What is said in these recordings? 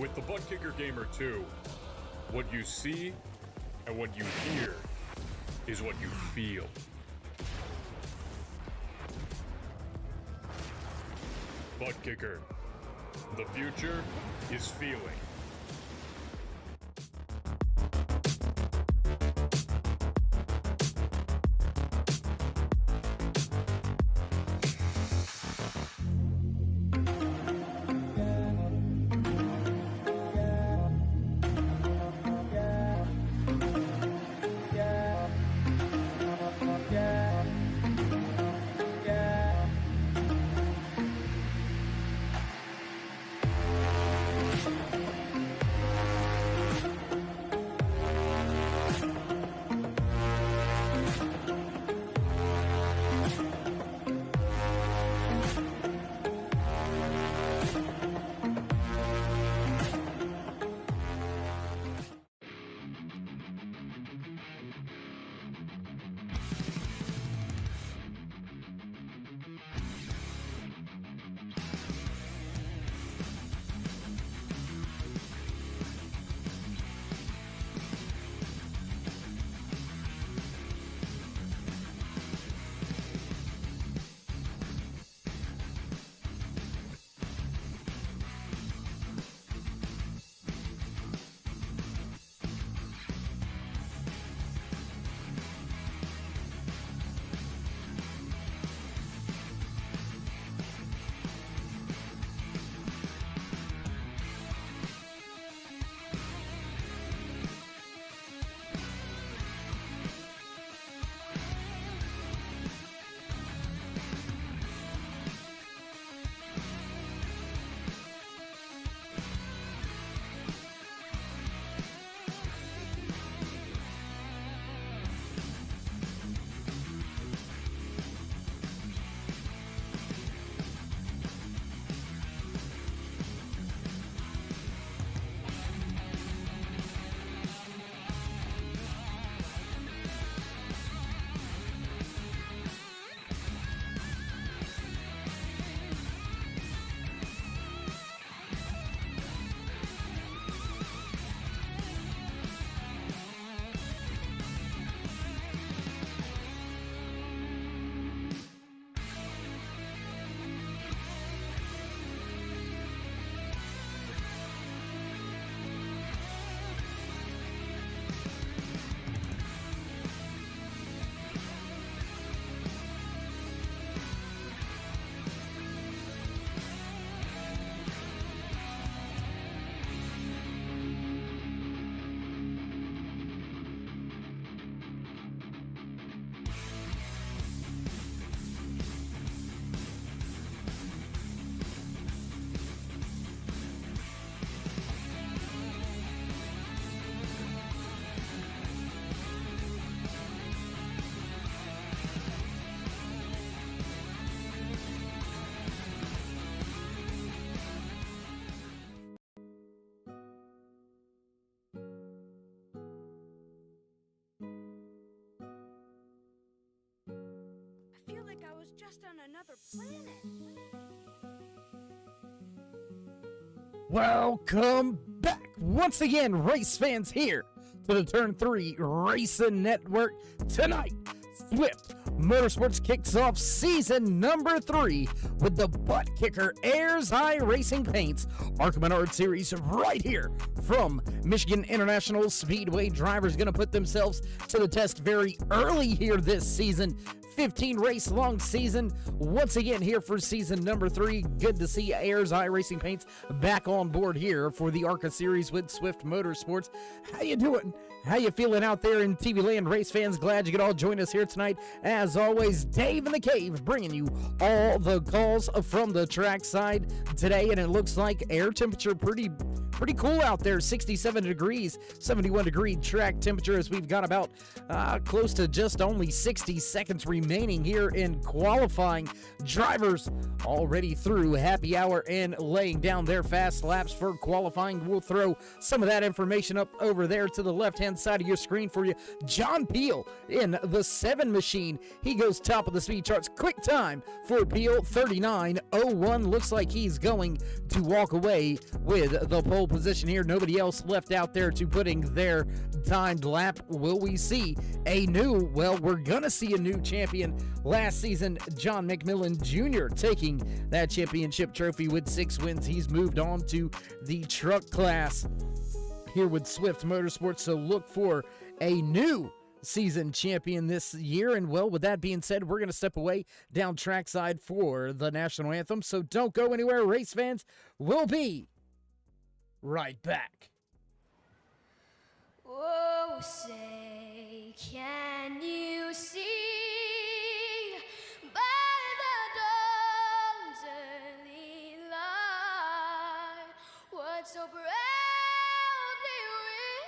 With the Butt Kicker Gamer 2, what you see and what you hear is what you feel. Butt Kicker. The future is feeling. Just on another planet. Welcome back once again, race fans, here to the Turn 3 Racing Network. Tonight, Swift Motorsports kicks off season number 3 with the Butt Kicker AYERS iRacingPaints Arca Menards series right here from Michigan International Speedway. Drivers going to put themselves to the test very early here this season. 15 race long season once again here for season number 3. Good to see AYERS iRacingPaints back on board here for the Arca series with Swift Motorsports. How you doing? How you feeling out there in TV land, race fans? Glad you could all join us here tonight. As always, Dave in the Cave bringing you all the calls from the track side today, and it looks like air temperature pretty cool out there. 67 degrees, 71 degree track temperature, as we've got about close to just only 60 seconds remaining remaining here in qualifying. Drivers already through happy hour and laying down their fast laps for qualifying. We'll throw some of that information up over there to the left-hand side of your screen for you. John Peel in the 7 machine. He goes top of the speed charts. Quick time for Peel, 39:01. Looks like he's going to walk away with the pole position here. Nobody else left out there to putting their timed lap. Will we see a new, well, we're going to see a new champion. Last season, John McMillan Jr. taking that championship trophy with 6 wins. He's moved on to the truck class here with Swift Motorsports, so look for a new season champion this year. And well, with that being said, we're going to step away down trackside for the national anthem, so don't go anywhere, race fans. We'll be right back. Oh, say, can you see by the dawn's early light what so proudly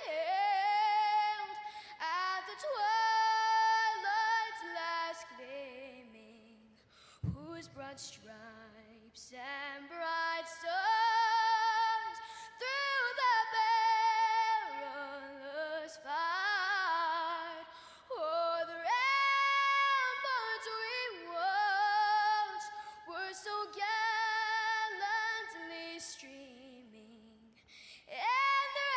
wailed at the twilight's last gleaming, whose broad stripes and bright stars through the perilous fight o'er the ramparts we watched were so gallantly streaming, and the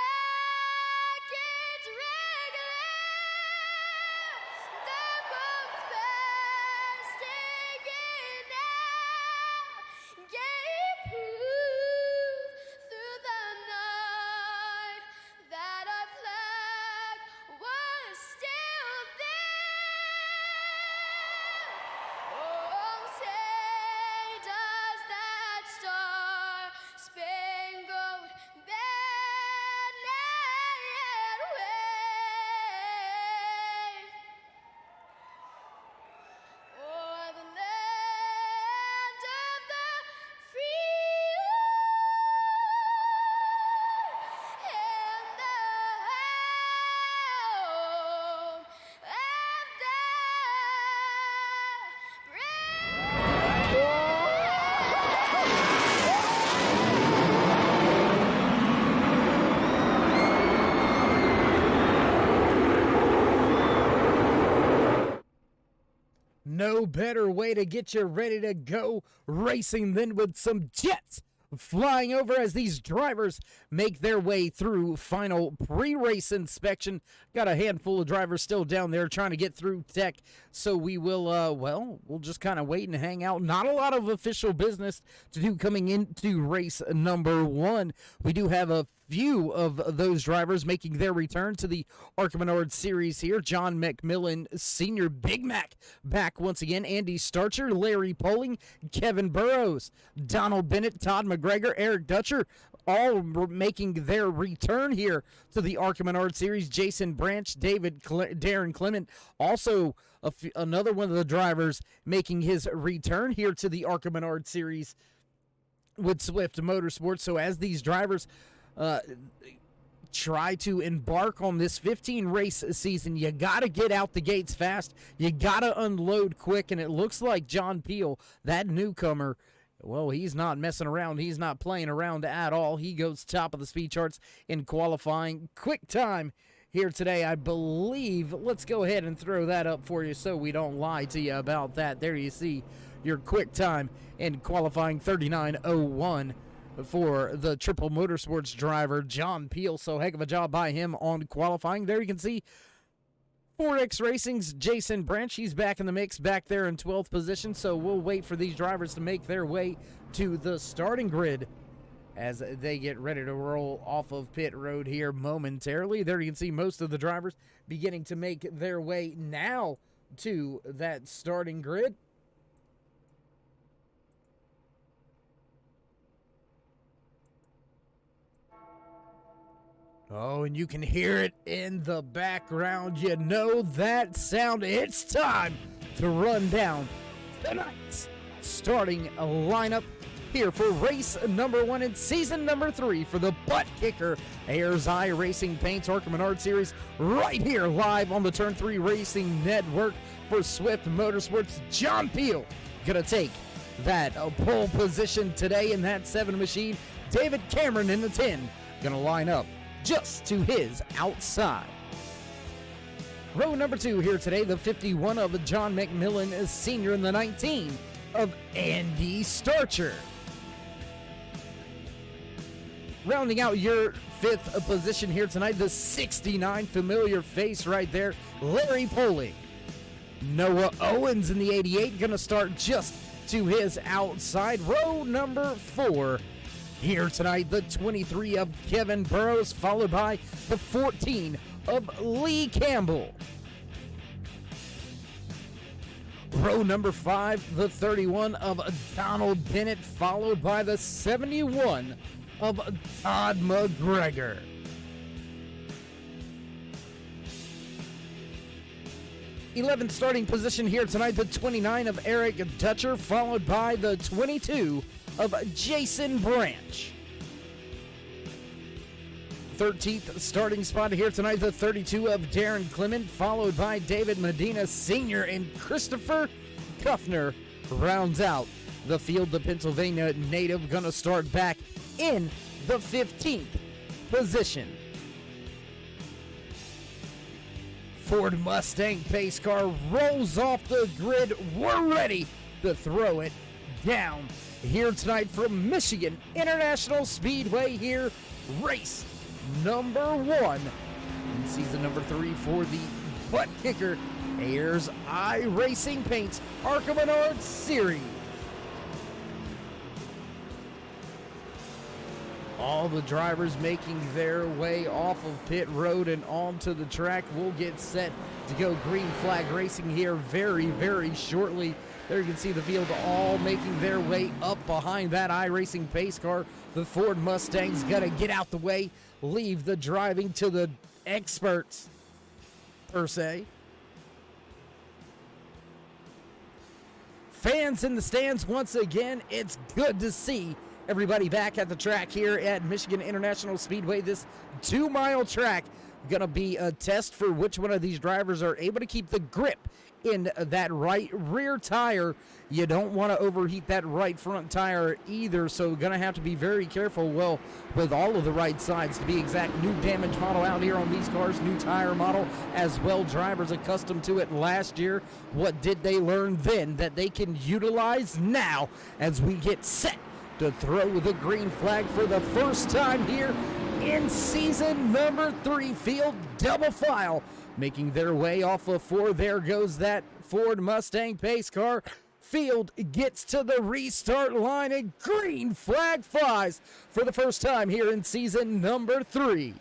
rackets regular, the bombs bursting in air, gave proof through the night that our flag was still there. Oh, say does that star-spangled banner yet wave o'er the land of the free and the home of the No better way to get you ready to go racing than with some jets flying over as these drivers make their way through final pre-race inspection. Got a handful of drivers still down there trying to get through tech, so we will, we'll just kind of wait and hang out. Not a lot of official business to do coming into race number 1. We do have a few of those drivers making their return to the Arca Menards series here. John McMillan Sr., Big Mac back once again. Andy Starcher, Larry Poling, Kevin Burrows, Donald Bennett, Todd McGregor, Eric Dutcher, all making their return here to the Arca Menards series. Jason Branch, Darren Clement, also another one of the drivers making his return here to the Arca Menards series with Swift Motorsports. So as these drivers try to embark on this 15 race season, you got to get out the gates fast. You got to unload quick. And it looks like John Peel, that newcomer, well, he's not messing around. He's not playing around at all. He goes top of the speed charts in qualifying. Quick time here today, I believe. Let's go ahead and throw that up for you so we don't lie to you about that. There you see your quick time in qualifying, 39:01. For the Triple Motorsports driver, John Peel. So heck of a job by him on qualifying. There you can see 4X Racing's Jason Branch. He's back in the mix back there in 12th position. So we'll wait for these drivers to make their way to the starting grid as they get ready to roll off of pit road here momentarily. There you can see most of the drivers beginning to make their way now to that starting grid. Oh, and you can hear it in the background. You know that sound. It's time to run down tonight's starting lineup here for race number 1 in season number 3 for the Butt Kicker AYERS iRacingPaints Arca Menards series, right here live on the Turn 3 Racing Network for Swift Motorsports. John Peel gonna take that pole position today in that 7 machine. David Cameron in the 10 gonna line up just to his outside. Row number 2 here today, the 51 of John McMillan Sr. and the 19 of Andy Starcher. Rounding out your 5th position here tonight, the 69, familiar face right there, Larry Poling. Noah Owens in the 88 gonna start just to his outside. Row number 4 here tonight, the 23 of Kevin Burrows, followed by the 14 of Lee Campbell. Row number 5, the 31 of Donald Bennett, followed by the 71 of Todd McGregor. '11th starting position here tonight, the 29 of Eric Dutcher, followed by the 22 of Jason Branch. 13th starting spot here tonight, the 32 of Darren Clement, followed by David Medina Sr. and Christopher Kuffner rounds out the field. The Pennsylvania native gonna start back in the 15th position. Ford Mustang pace car rolls off the grid. We're ready to throw it down here tonight from Michigan International Speedway here. Race number 1 in season number 3 for the Butt Kicker AYERS iRacingPaints Arca Menards series. All the drivers making their way off of pit road and onto the track will get set to go green flag racing here very, very shortly. There you can see the field all making their way up behind that iRacing pace car. The Ford Mustang's gonna get out the way, leave the driving to the experts, per se. Fans in the stands, once again, it's good to see everybody back at the track here at Michigan International Speedway. This 2-mile track gonna be a test for which one of these drivers are able to keep the grip in that right rear tire. You don't want to overheat that right front tire either, so gonna have to be very careful, well, with all of the right sides to be exact. New damage model out here on these cars, new tire model as well. Drivers accustomed to it last year. What did they learn then that they can utilize now as we get set to throw the green flag for the first time here in season number 3? Field double file making their way off of 4. There goes that Ford Mustang pace car. Field gets to the restart line and green flag flies for the first time here in season number 3.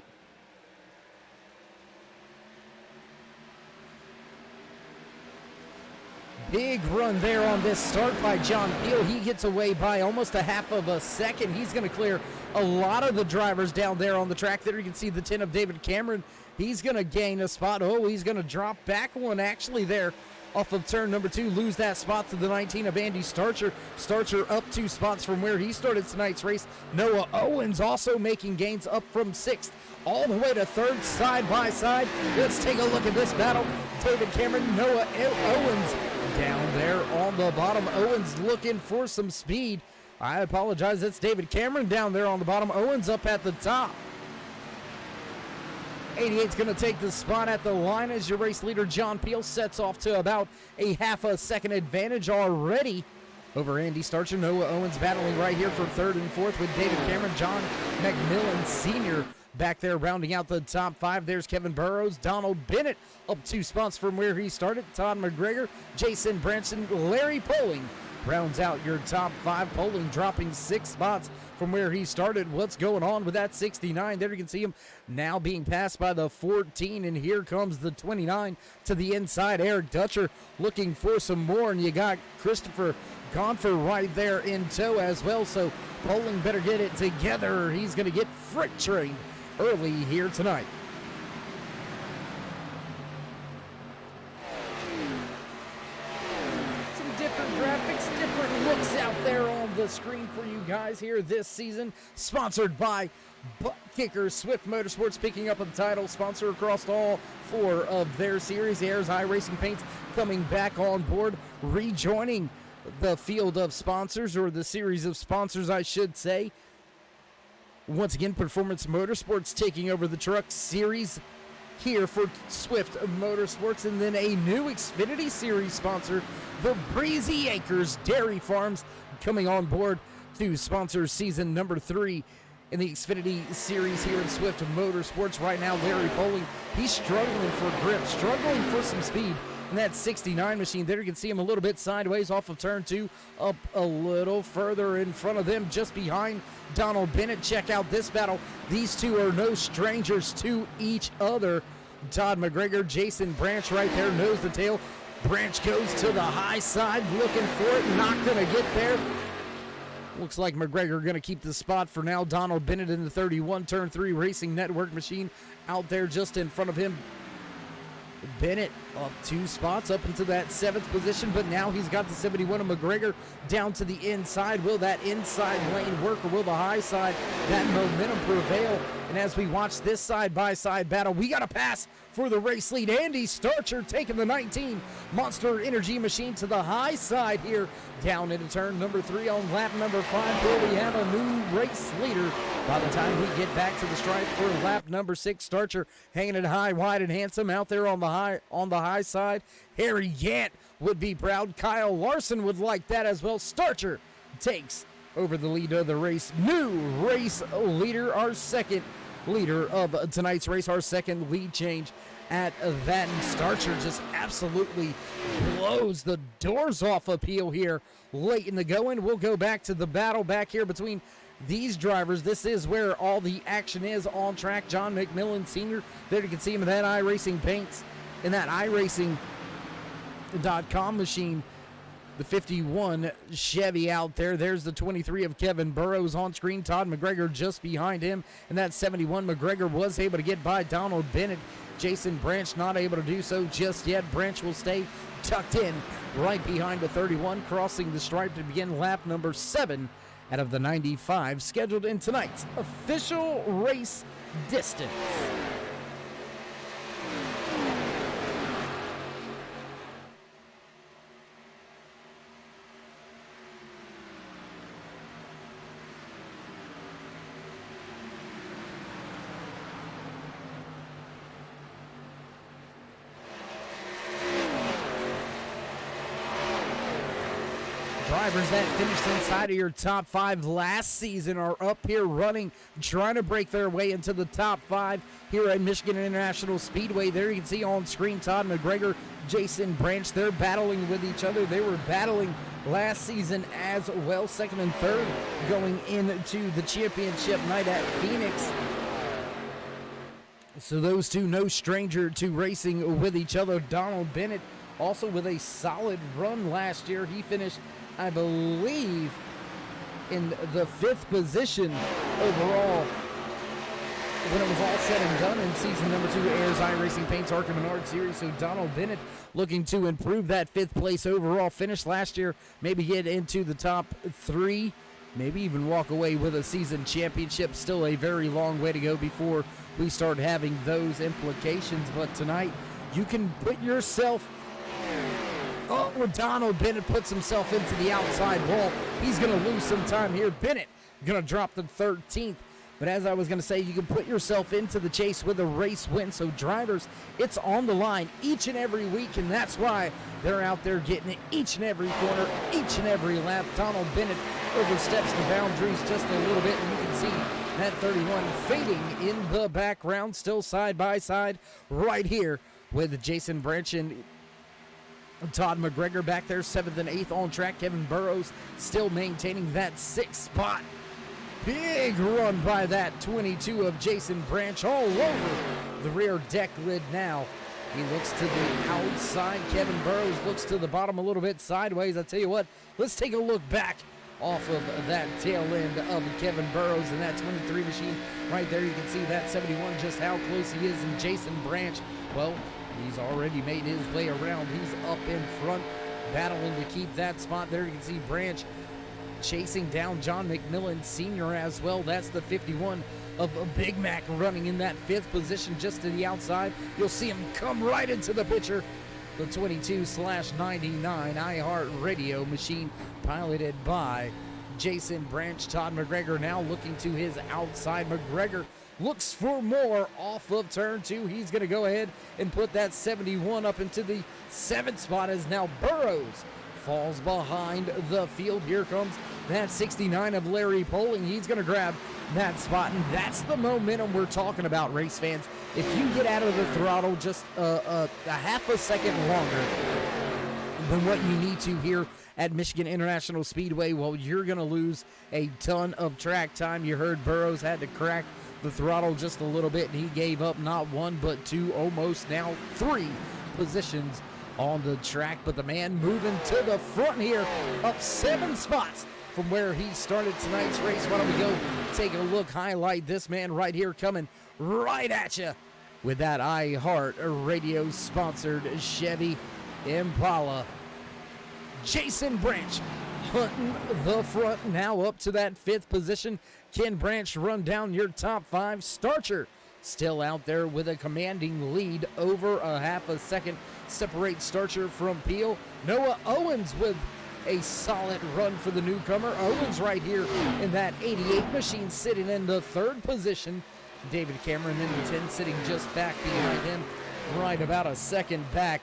Big run there on this start by John Peel. He gets away by almost a half of a second. He's going to clear a lot of the drivers down there on the track. There you can see the 10 of David Cameron. He's going to gain a spot. Oh, he's going to drop back one actually there off of turn number 2. Lose that spot to the 19 of Andy Starcher. Starcher up 2 spots from where he started tonight's race. Noah Owens also making gains up from 6th all the way to 3rd, side by side. Let's take a look at this battle. David Cameron, Noah Owens down there on the bottom. Owens looking for some speed. I apologize, that's David Cameron down there on the bottom. Owens up at the top. 88's going to take the spot at the line as your race leader John Peel sets off to about a half a second advantage already over Andy Starcher. Noah Owens battling right here for 3rd and 4th with David Cameron. John McMillan Sr. back there rounding out the top 5. There's Kevin Burrows. Donald Bennett up 2 spots from where he started. Todd McGregor, Jason Branson, Larry Poling rounds out your top 5. Poling dropping 6 spots from where he started. What's going on with that 69? There you can see him now being passed by the 14, and here comes the 29 to the inside. Eric Dutcher looking for some more, and you got Christopher Gonfer right there in tow as well, so Poling better get it together. He's going to get freight trained early here tonight. Some different graphics, different looks out there on the the screen for you guys here this season. Sponsored by BUTTKICKER. Swift Motorsports picking up the title sponsor across all 4 of their series. AYERS iRacingPaints coming back on board, rejoining the field of sponsors, or the series of sponsors, I should say. Once again, Performance Motorsports taking over the truck series here for Swift Motorsports, and then a new Xfinity Series sponsor, the Breezy Acres Dairy Farms, coming on board to sponsor season number 3 in the Xfinity Series here in Swift Motorsports. Right now, Larry Poling, he's struggling for grip, struggling for some speed. And that 69 machine there, you can see him a little bit sideways off of turn 2, up a little further in front of them, just behind Donald Bennett. Check out this battle. These two are no strangers to each other. Todd McGregor, Jason Branch right there, nose to tail. Branch goes to the high side, looking for it, not going to get there. Looks like McGregor going to keep the spot for now. Donald Bennett in the 31, turn 3 Racing Network machine out there just in front of him. Bennett up 2 spots up into that 7th position, but now he's got the 71 of McGregor down to the inside. Will that inside lane work, or will the high side, that momentum prevail? And as we watch this side-by-side battle, we got a pass for the race lead. Andy Starcher taking the 19 Monster Energy machine to the high side here, down into turn number 3 on lap number 5, where we have a new race leader. By the time we get back to the stripe for lap number 6, Starcher hanging it high, wide, and handsome out there on the high side. Harry Yant would be proud. Kyle Larson would like that as well. Starcher takes over the lead of the race. New race leader, our second leader of tonight's race, our second lead change at that. And Starcher just absolutely blows the doors off Appeal here late in the going. We'll go back to the battle back here between these drivers. This is where all the action is on track. John McMillan Sr., there you can see him in that iRacingPaints in that iRacing.com machine. The 51 Chevy out there. There's the 23 of Kevin Burrows on screen. Todd McGregor just behind him. And that 71 McGregor was able to get by Donald Bennett. Jason Branch not able to do so just yet. Branch will stay tucked in right behind the 31, crossing the stripe to begin lap number 7 out of the 95 scheduled in tonight's official race distance. Drivers that finished inside of your top 5 last season are up here running, trying to break their way into the top 5 here at Michigan International Speedway. There you can see on screen Todd McGregor, Jason Branch. They're battling with each other. They were battling last season as well, 2nd and 3rd going into the championship night at Phoenix. So those two, no stranger to racing with each other. Donald Bennett also with a solid run last year. He finished, I believe, in the 5th position overall when it was all said and done in season number 2 AYERS iRacingPaints Arca Menards series. So Donald Bennett looking to improve that 5th place overall finish last year, maybe get into the top 3, maybe even walk away with a season championship. Still a very long way to go before we start having those implications. But tonight you can put yourself, oh, Donald Bennett puts himself into the outside wall. He's going to lose some time here. Bennett going to drop the 13th. But as I was going to say, you can put yourself into the chase with a race win. So drivers, it's on the line each and every week, and that's why they're out there getting it each and every corner, each and every lap. Donald Bennett oversteps the boundaries just a little bit, and you can see that 31 fading in the background, still side by side right here with Jason Branch and Todd McGregor back there, 7th and 8th on track. Kevin Burrows still maintaining that 6th spot. Big run by that 22 of Jason Branch all over the rear deck lid now. He looks to the outside. Kevin Burrows looks to the bottom a little bit sideways. I tell you what, let's take a look back off of that tail end of Kevin Burrows and that 23 machine right there. You can see that 71, just how close he is. And Jason Branch, well, he's already made his way around. He's up in front, battling to keep that spot there. You can see Branch chasing down John McMillan Sr. as well. That's the 51 of Big Mac running in that 5th position just to the outside. You'll see him come right into the picture. The 22/99 iHeartRadio machine piloted by Jason Branch. Todd McGregor now looking to his outside. McGregor looks for more off of turn 2. He's going to go ahead and put that 71 up into the 7th spot as now Burrows falls behind the field. Here comes that 69 of Larry Poling. He's going to grab that spot, and that's the momentum we're talking about, race fans. If you get out of the throttle just a half a second longer than what you need to here at Michigan International Speedway, well, you're going to lose a ton of track time. You heard Burrows had to crack the throttle just a little bit, and he gave up not 1 but 2, almost now 3 positions on the track. But the man moving to the front here, up 7 spots from where he started tonight's race. Why don't we go take a look, highlight this man right here coming right at you with that iHeartRadio sponsored Chevy Impala. Jason Branch hunting the front, now up to that 5th position. Ken Branch run down your top 5. Starcher still out there with a commanding lead, over a half a second separates Starcher from Peel. Noah Owens with a solid run for the newcomer. Owens right here in that 88 machine sitting in the 3rd position. David Cameron in the 10 sitting just back behind him, right about a second back.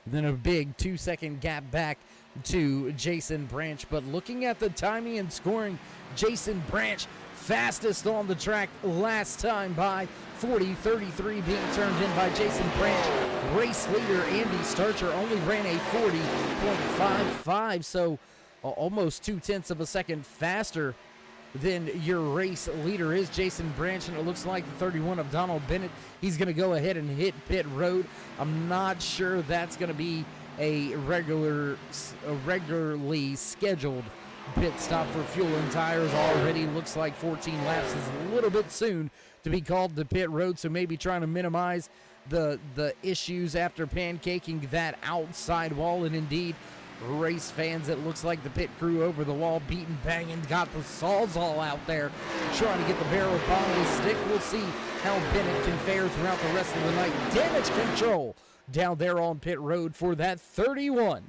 Then a big 2-second gap back to Jason Branch. But looking at the timing and scoring, Jason Branch fastest on the track last time by 40.33 being turned in by Jason Branch. Race leader Andy Starcher only ran a 40.55, so almost 0.2 of a second faster than your race leader is Jason Branch. And it looks like the 31 of Donald Bennett, he's going to go ahead and hit pit road. I'm not sure that's going to be a regularly scheduled pit stop for fuel and tires. Already looks like 14 laps is a little bit soon to be called the pit road, so maybe trying to minimize the issues after pancaking that outside wall. And indeed, race fans, it looks like the pit crew over the wall, beating, banging, got the Sawzall out there trying to get the barrel upon the stick. We'll see how Bennett can fare throughout the rest of the night. Damage control down there on pit road for that 31.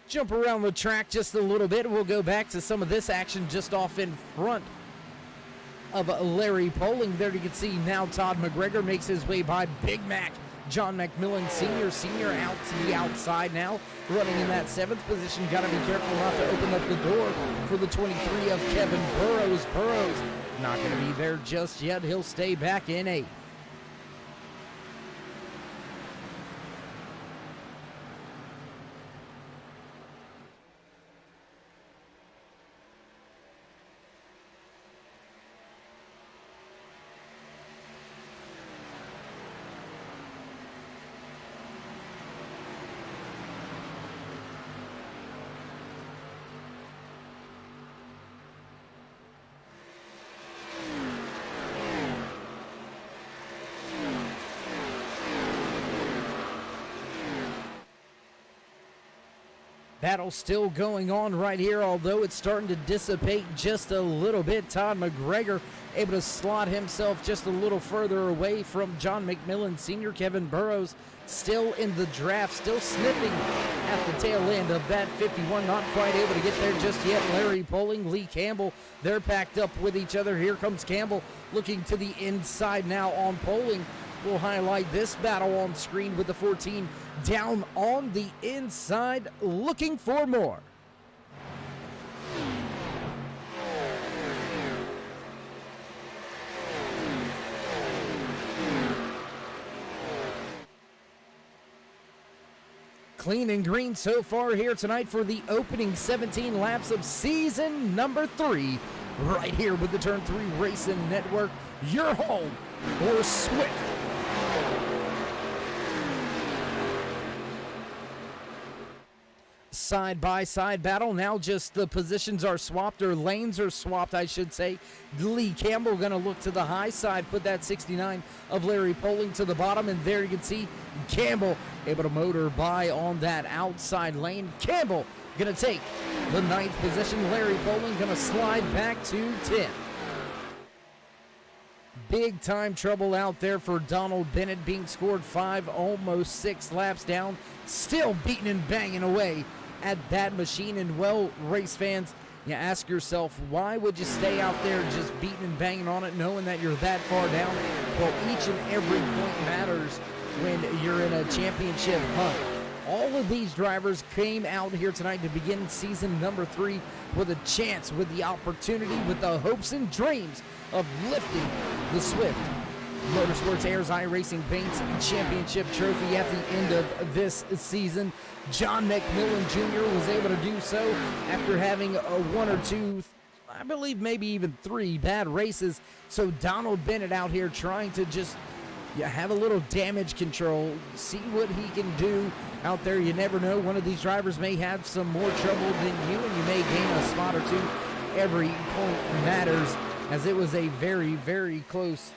Jump around the track just a little bit. We'll go back to some of this action just off in front of Larry Poling. There you can see now Todd McGregor makes his way by Big Mac. John McMillan Sr. out to the outside now, running in that 7th position. Got to be careful not to open up the door for the 23 of Kevin Burrows. Burrows not going to be there just yet. He'll stay back in 8th. Battle still going on right here, although it's starting to dissipate just a little bit. Todd McGregor able to slot himself just a little further away from John McMillan Sr. Kevin Burrows still in the draft, still sniffing at the tail end of that 51. Not quite able to get there just yet. Larry Poling, Lee Campbell, they're packed up with each other. Here comes Campbell looking to the inside now on Poling. We'll highlight this battle on screen with the 14 down on the inside, looking for more. Clean and green so far here tonight for the opening 17 laps of season number 3, right here with the Turn 3 Racing Network, your home for Swift. side-by-side battle. Now just the positions are swapped, or lanes are swapped, I should say. Lee Campbell going to look to the high side, put that 69 of Larry Poling to the bottom, and there you can see Campbell able to motor by on that outside lane. Campbell going to take the 9th position. Larry Poling going to slide back to 10. Big time trouble out there for Donald Bennett, being scored 5, almost 6 laps down. Still beating and banging away at that machine. And, well, race fans, you ask yourself, why would you stay out there just beating and banging on it knowing that you're that far down? Well, each and every point matters when you're in a championship hunt. All of these drivers came out here tonight to begin season number 3 with a chance, with the opportunity, with the hopes and dreams of lifting the Swift MotorSports AYERS iRacingPaints Championship Trophy at the end of this season. John McMillan Jr. was able to do so after having 1 or 2, I believe maybe even 3 bad races. So Donald Bennett out here trying to just have a little damage control, see what he can do out there. You never know. One of these drivers may have some more trouble than you, and you may gain a spot or 2. Every point matters, as it was a very, very close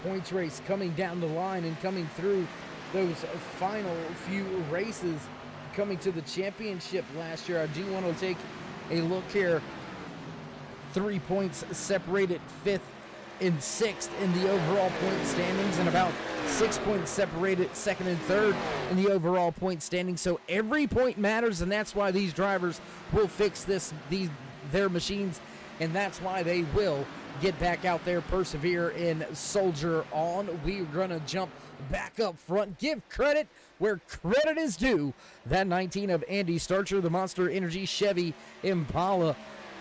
points race coming down the line and coming through those final few races coming to the championship last year. I do want to take a look here. 3 points separated 5th and 6th in the overall point standings, and about 6 points separated 2nd and 3rd in the overall point standings. So every point matters, and that's why these drivers will fix their machines, and that's why they will get back out there, persevere, and soldier on. We're going to jump back up front, give credit where credit is due. That 19 of Andy Starcher, the Monster Energy Chevy Impala,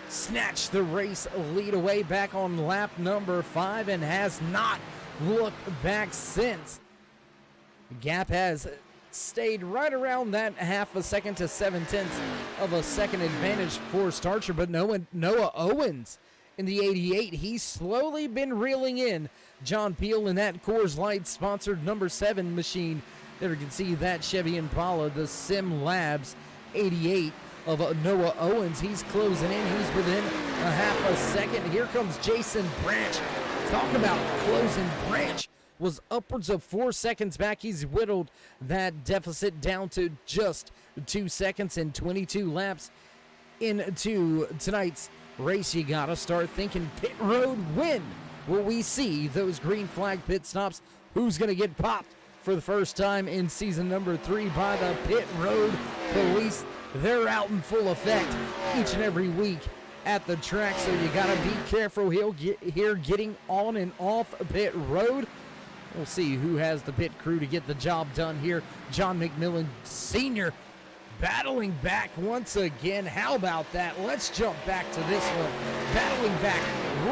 snatched the race lead away back on lap number 5 and has not looked back since. The gap has stayed right around that half a second to 7/10 of a second advantage for Starcher, but Noah Owens in the 88, he's slowly been reeling in John Peel in that Coors Light sponsored number 7 machine. There you can see that Chevy Impala, the Sim Labs 88 of Noah Owens. He's closing in. He's within a half a second. Here comes Jason Branch. Talk about closing. Branch was upwards of 4 seconds back. He's whittled that deficit down to just 2 seconds and 22 laps into tonight's race. You gotta start thinking pit road. When will we see those green flag pit stops? Who's gonna get popped for the first time in season number 3 by the pit road police? They're out in full effect each and every week at the track, so you gotta be careful here getting on and off pit road. We'll see who has the pit crew to get the job done here. John McMillan Sr. battling back once again. How about that? Let's jump back to this one. Battling back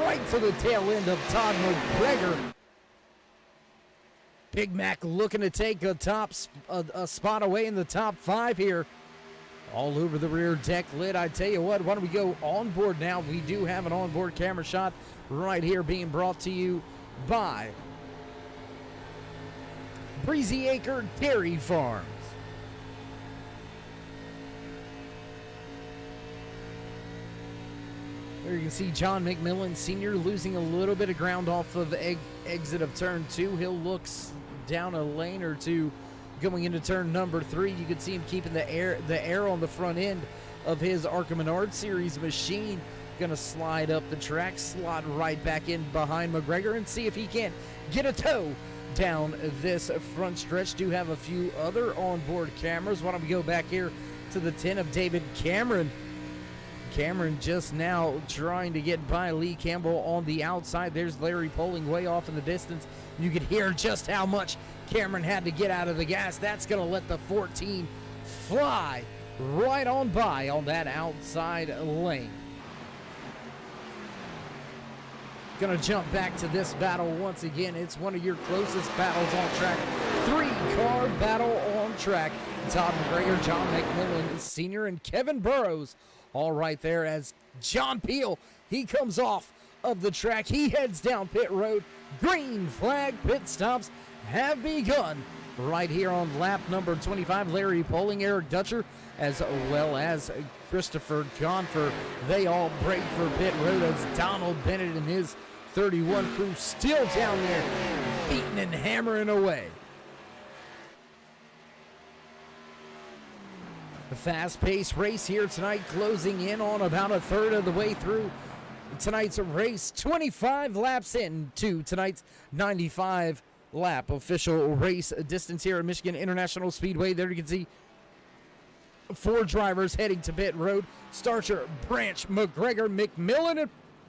right to the tail end of Todd McGregor. Big Mac looking to take a spot away in the top 5 here. All over the rear deck lid. I tell you what, why don't we go on board now? We do have an onboard camera shot right here being brought to you by Breezy Acre Dairy Farms. There you can see John McMillan Sr. losing a little bit of ground off of exit of turn 2. He'll look down a lane or 2 going into turn number 3. You can see him keeping the air on the front end of his Arca Menards Series machine. Gonna slide up the track, slot right back in behind McGregor, and see if he can't get a tow down this front stretch. Do have a few other onboard cameras. Why don't we go back here to the 10 of David Cameron. Cameron just now trying to get by Lee Campbell on the outside. There's Larry Poling way off in the distance. You could hear just how much Cameron had to get out of the gas. That's going to let the 14 fly right on by on that outside lane. Going to jump back to this battle once again. It's one of your closest battles on track. 3-car battle on track. Todd McGregor, John McMillan Sr., and Kevin Burrows all right there as John Peel, he comes off of the track. He heads down pit road. Green flag pit stops have begun right here on lap number 25. Larry Poling, Eric Dutcher, as well as Christopher Confer. They all break for pit road as Donald Bennett and his 31 crew still down there beating and hammering away. A fast-paced race here tonight, closing in on about a third of the way through tonight's race. 25 laps into tonight's 95-lap official race distance here at Michigan International Speedway. There you can see 4 drivers heading to pit road. Starcher, Branch, McGregor, McMillan,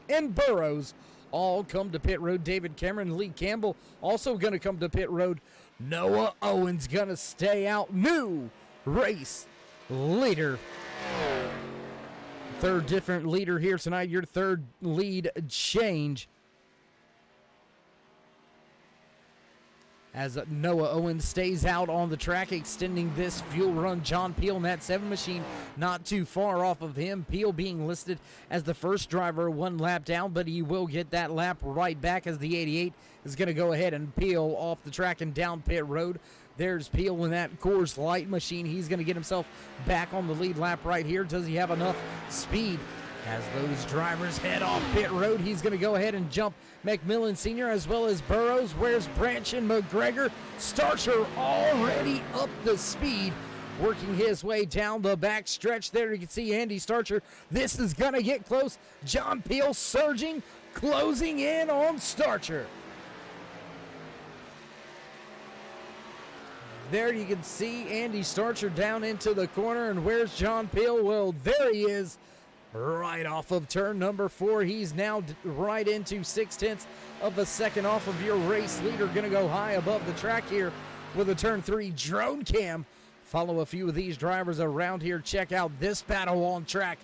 and Burrows all come to pit road. David Cameron, Lee Campbell also going to come to pit road. Noah Owens going to stay out. New race leader. Third different leader here tonight. Your third lead change. As Noah Owens stays out on the track, extending this fuel run. John Peel in that 7 machine not too far off of him. Peel being listed as the first driver 1 lap down, but he will get that lap right back as the 88 is going to go ahead and peel off the track and down pit road. There's Peel in that Coors Light machine. He's going to get himself back on the lead lap right here. Does he have enough speed? As those drivers head off pit road, he's going to go ahead and jump McMillan Sr. as well as Burrows. Where's Branch and McGregor? Starcher already up the speed, working his way down the back stretch there. You can see Andy Starcher. This is going to get close. John Peel surging, closing in on Starcher. There you can see Andy Starcher down into the corner. And where's John Peel? Well, there he is. Right off of turn number 4. He's now right into 0.6 of a second off of your race leader. Going to go high above the track here with a turn 3 drone cam. Follow a few of these drivers around here. Check out this battle on track.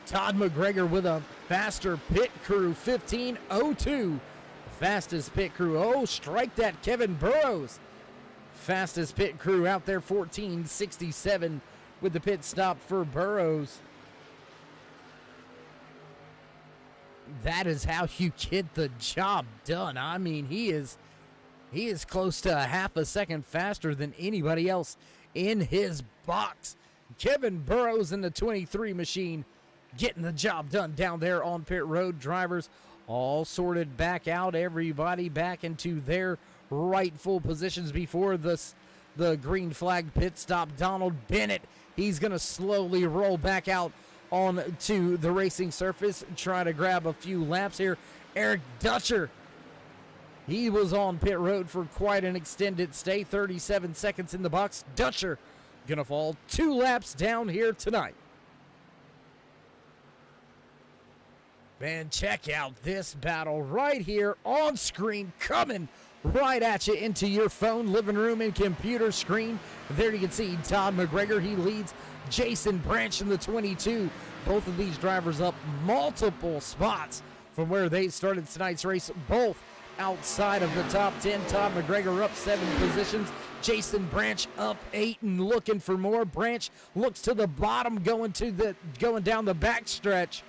Todd McGregor with a faster pit crew, 15:02. Fastest pit crew. Oh, strike that, Kevin Burrows. Fastest pit crew out there, 14:67. With the pit stop for Burrows. That is how you get the job done. I mean, he is close to a half a second faster than anybody else in his box. Kevin Burrows in the 23 machine getting the job done down there on pit road. Drivers all sorted back out. Everybody back into their rightful positions before the green flag pit stop. Donald Bennett, he's going to slowly roll back out onto the racing surface, try to grab a few laps here. Eric Dutcher, he was on pit road for quite an extended stay, 37 seconds in the box. Dutcher going to fall 2 laps down here tonight. Man, check out this battle right here on screen, coming right at you into your phone, living room, and computer screen. There you can see Todd McGregor. He leads Jason Branch in the 22. Both of these drivers up multiple spots from where they started tonight's race, both outside of the top 10. Todd McGregor up 7 positions. Jason Branch up 8 and looking for more. Branch looks to the bottom, going down the back stretch.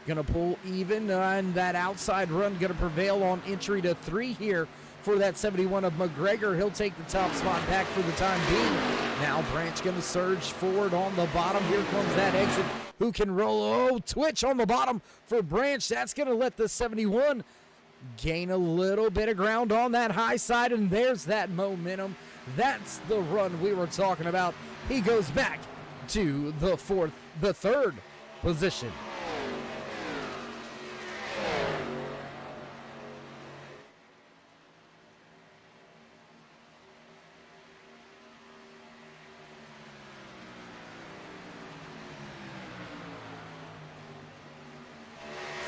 Going to pull even, and that outside run going to prevail on entry to 3 here for that 71 of McGregor. He'll take the top spot back for the time being. Now Branch going to surge forward on the bottom. Here comes that exit. Who can roll? Oh, twitch on the bottom for Branch. That's going to let the 71 gain a little bit of ground on that high side, and there's that momentum. That's the run we were talking about. He goes back to the third position.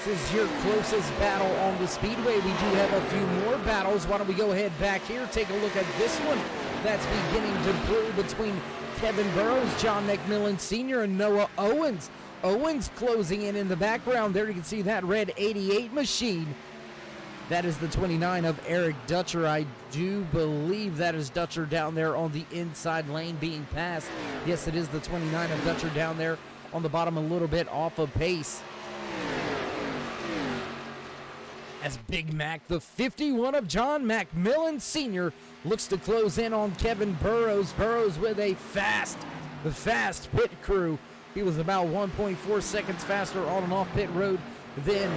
This is your closest battle on the speedway. We do have a few more battles. Why don't we go ahead back here, take a look at this one that's beginning to brew between Kevin Burrows, John McMillan Sr., and Noah Owens. Owens closing in the background. There you can see that red 88 machine. That is the 29 of Eric Dutcher. I do believe that is Dutcher down there on the inside lane being passed. Yes, it is the 29 of Dutcher down there on the bottom, a little bit off of pace. as Big Mac, the 51 of John McMillan Sr., looks to close in on Kevin Burrows. Burrows with a fast pit crew. He was about 1.4 seconds faster on and off pit road than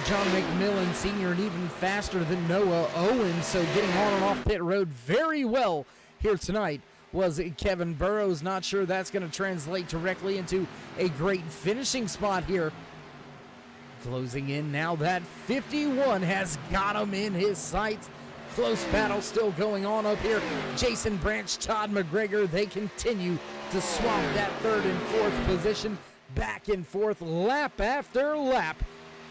John McMillan Sr. and even faster than Noah Owens. So getting on and off pit road very well here tonight was Kevin Burrows. Not sure that's going to translate directly into a great finishing spot here. Closing in now, that 51 has got him in his sights. Close battle still going on up here. Jason Branch, Todd McGregor, they continue to swap that third and fourth position back and forth, lap after lap.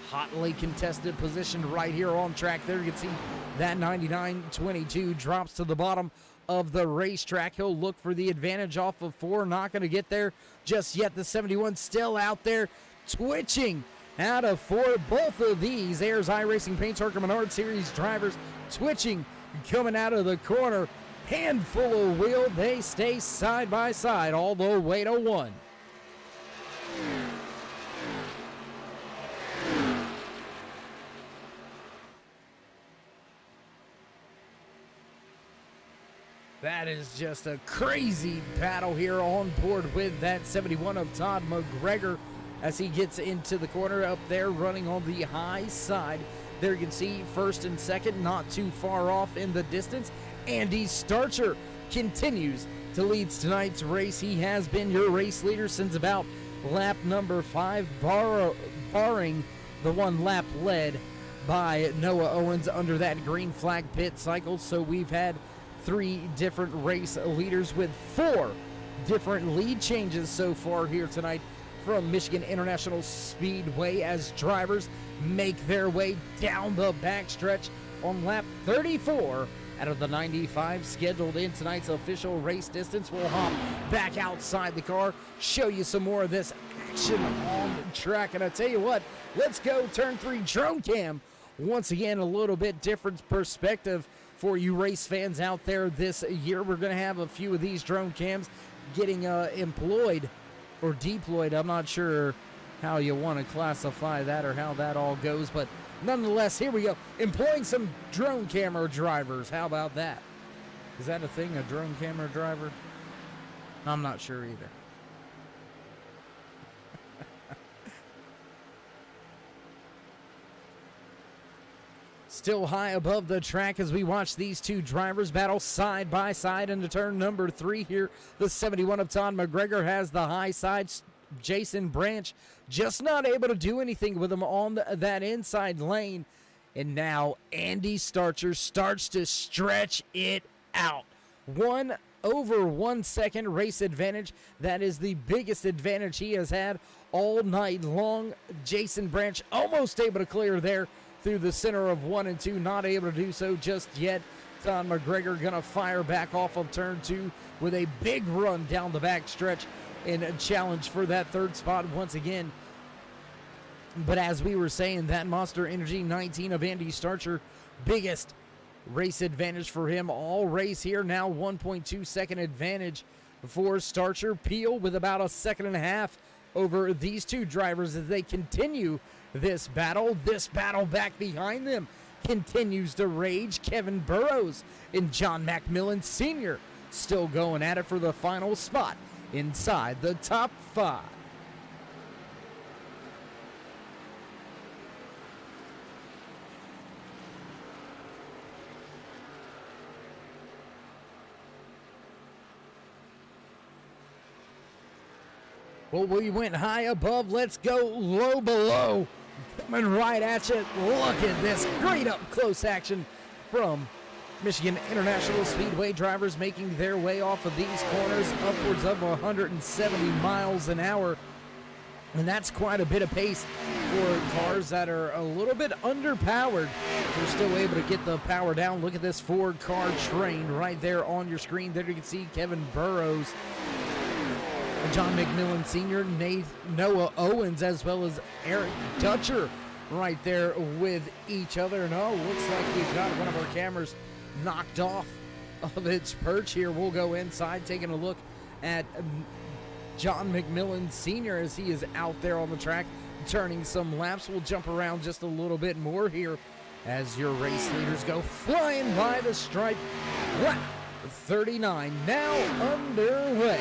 Hotly contested position right here on track. There you can see that 99.22 drops to the bottom of the racetrack. He'll look for the advantage off of 4. Not going to get there just yet. The 71 still out there twitching out of 4. Both of these AYERS iRacingPaints Arca Menards Series drivers twitching coming out of the corner. Handful of wheel. They stay side by side all the way to 1. That is just a crazy battle here on board with that 71 of Todd McGregor as he gets into the corner up there running on the high side. There you can see first and second not too far off in the distance. Andy Starcher continues to lead tonight's race. He has been your race leader since about lap number 5, barring the one lap led by Noah Owens under that green flag pit cycle. So we've had 3 different race leaders with 4 different lead changes so far here tonight from Michigan International Speedway as drivers make their way down the backstretch on lap 34 out of the 95 scheduled in tonight's official race distance. We'll hop back outside the car, show you some more of this action on the track. And I tell you what, let's go turn 3 drone cam. Once again, a little bit different perspective for you race fans out there this year. We're going to have a few of these drone cams getting employed or deployed. I'm not sure how you want to classify that or how that all goes, but nonetheless, here we go. Employing some drone camera drivers. How about that? Is that a thing, a drone camera driver? I'm not sure either. Still high above the track as we watch these 2 drivers battle side by side into turn number 3 here. The 71 of Todd McGregor has the high side. Jason Branch just not able to do anything with him on that inside lane. And now Andy Starcher starts to stretch it out. 1 second race advantage. That is the biggest advantage he has had all night long. Jason Branch almost able to clear there through the center of 1 and 2, not able to do so just yet. Todd McGregor gonna fire back off of turn 2 with a big run down the back stretch and a challenge for that 3rd spot once again. But as we were saying, that Monster Energy 19 of Andy Starcher, biggest race advantage for him all race here. Now 1.2 second advantage for Starcher. Peel with about 1.5 seconds over these 2 drivers as they continue this battle. This battle back behind them continues to rage. Kevin Burrows and John McMillan Sr. still going at it for the final spot inside the top 5. Well, we went high above. Let's go low below. Coming right at you. Look at this great up-close action from Michigan International Speedway drivers making their way off of these corners upwards of 170 miles an hour. And that's quite a bit of pace for cars that are a little bit underpowered. They're still able to get the power down. Look at this Ford-car train right there on your screen. There you can see Kevin Burrows, John McMillan Sr., Noah Owens, as well as Eric Dutcher right there with each other. And oh, looks like we've got one of our cameras knocked off of its perch here. We'll go inside, taking a look at John McMillan Sr. as he is out there on the track. turning some laps. We'll jump around just a little bit more here as your race leaders go flying by the stripe. Lap 39 now underway.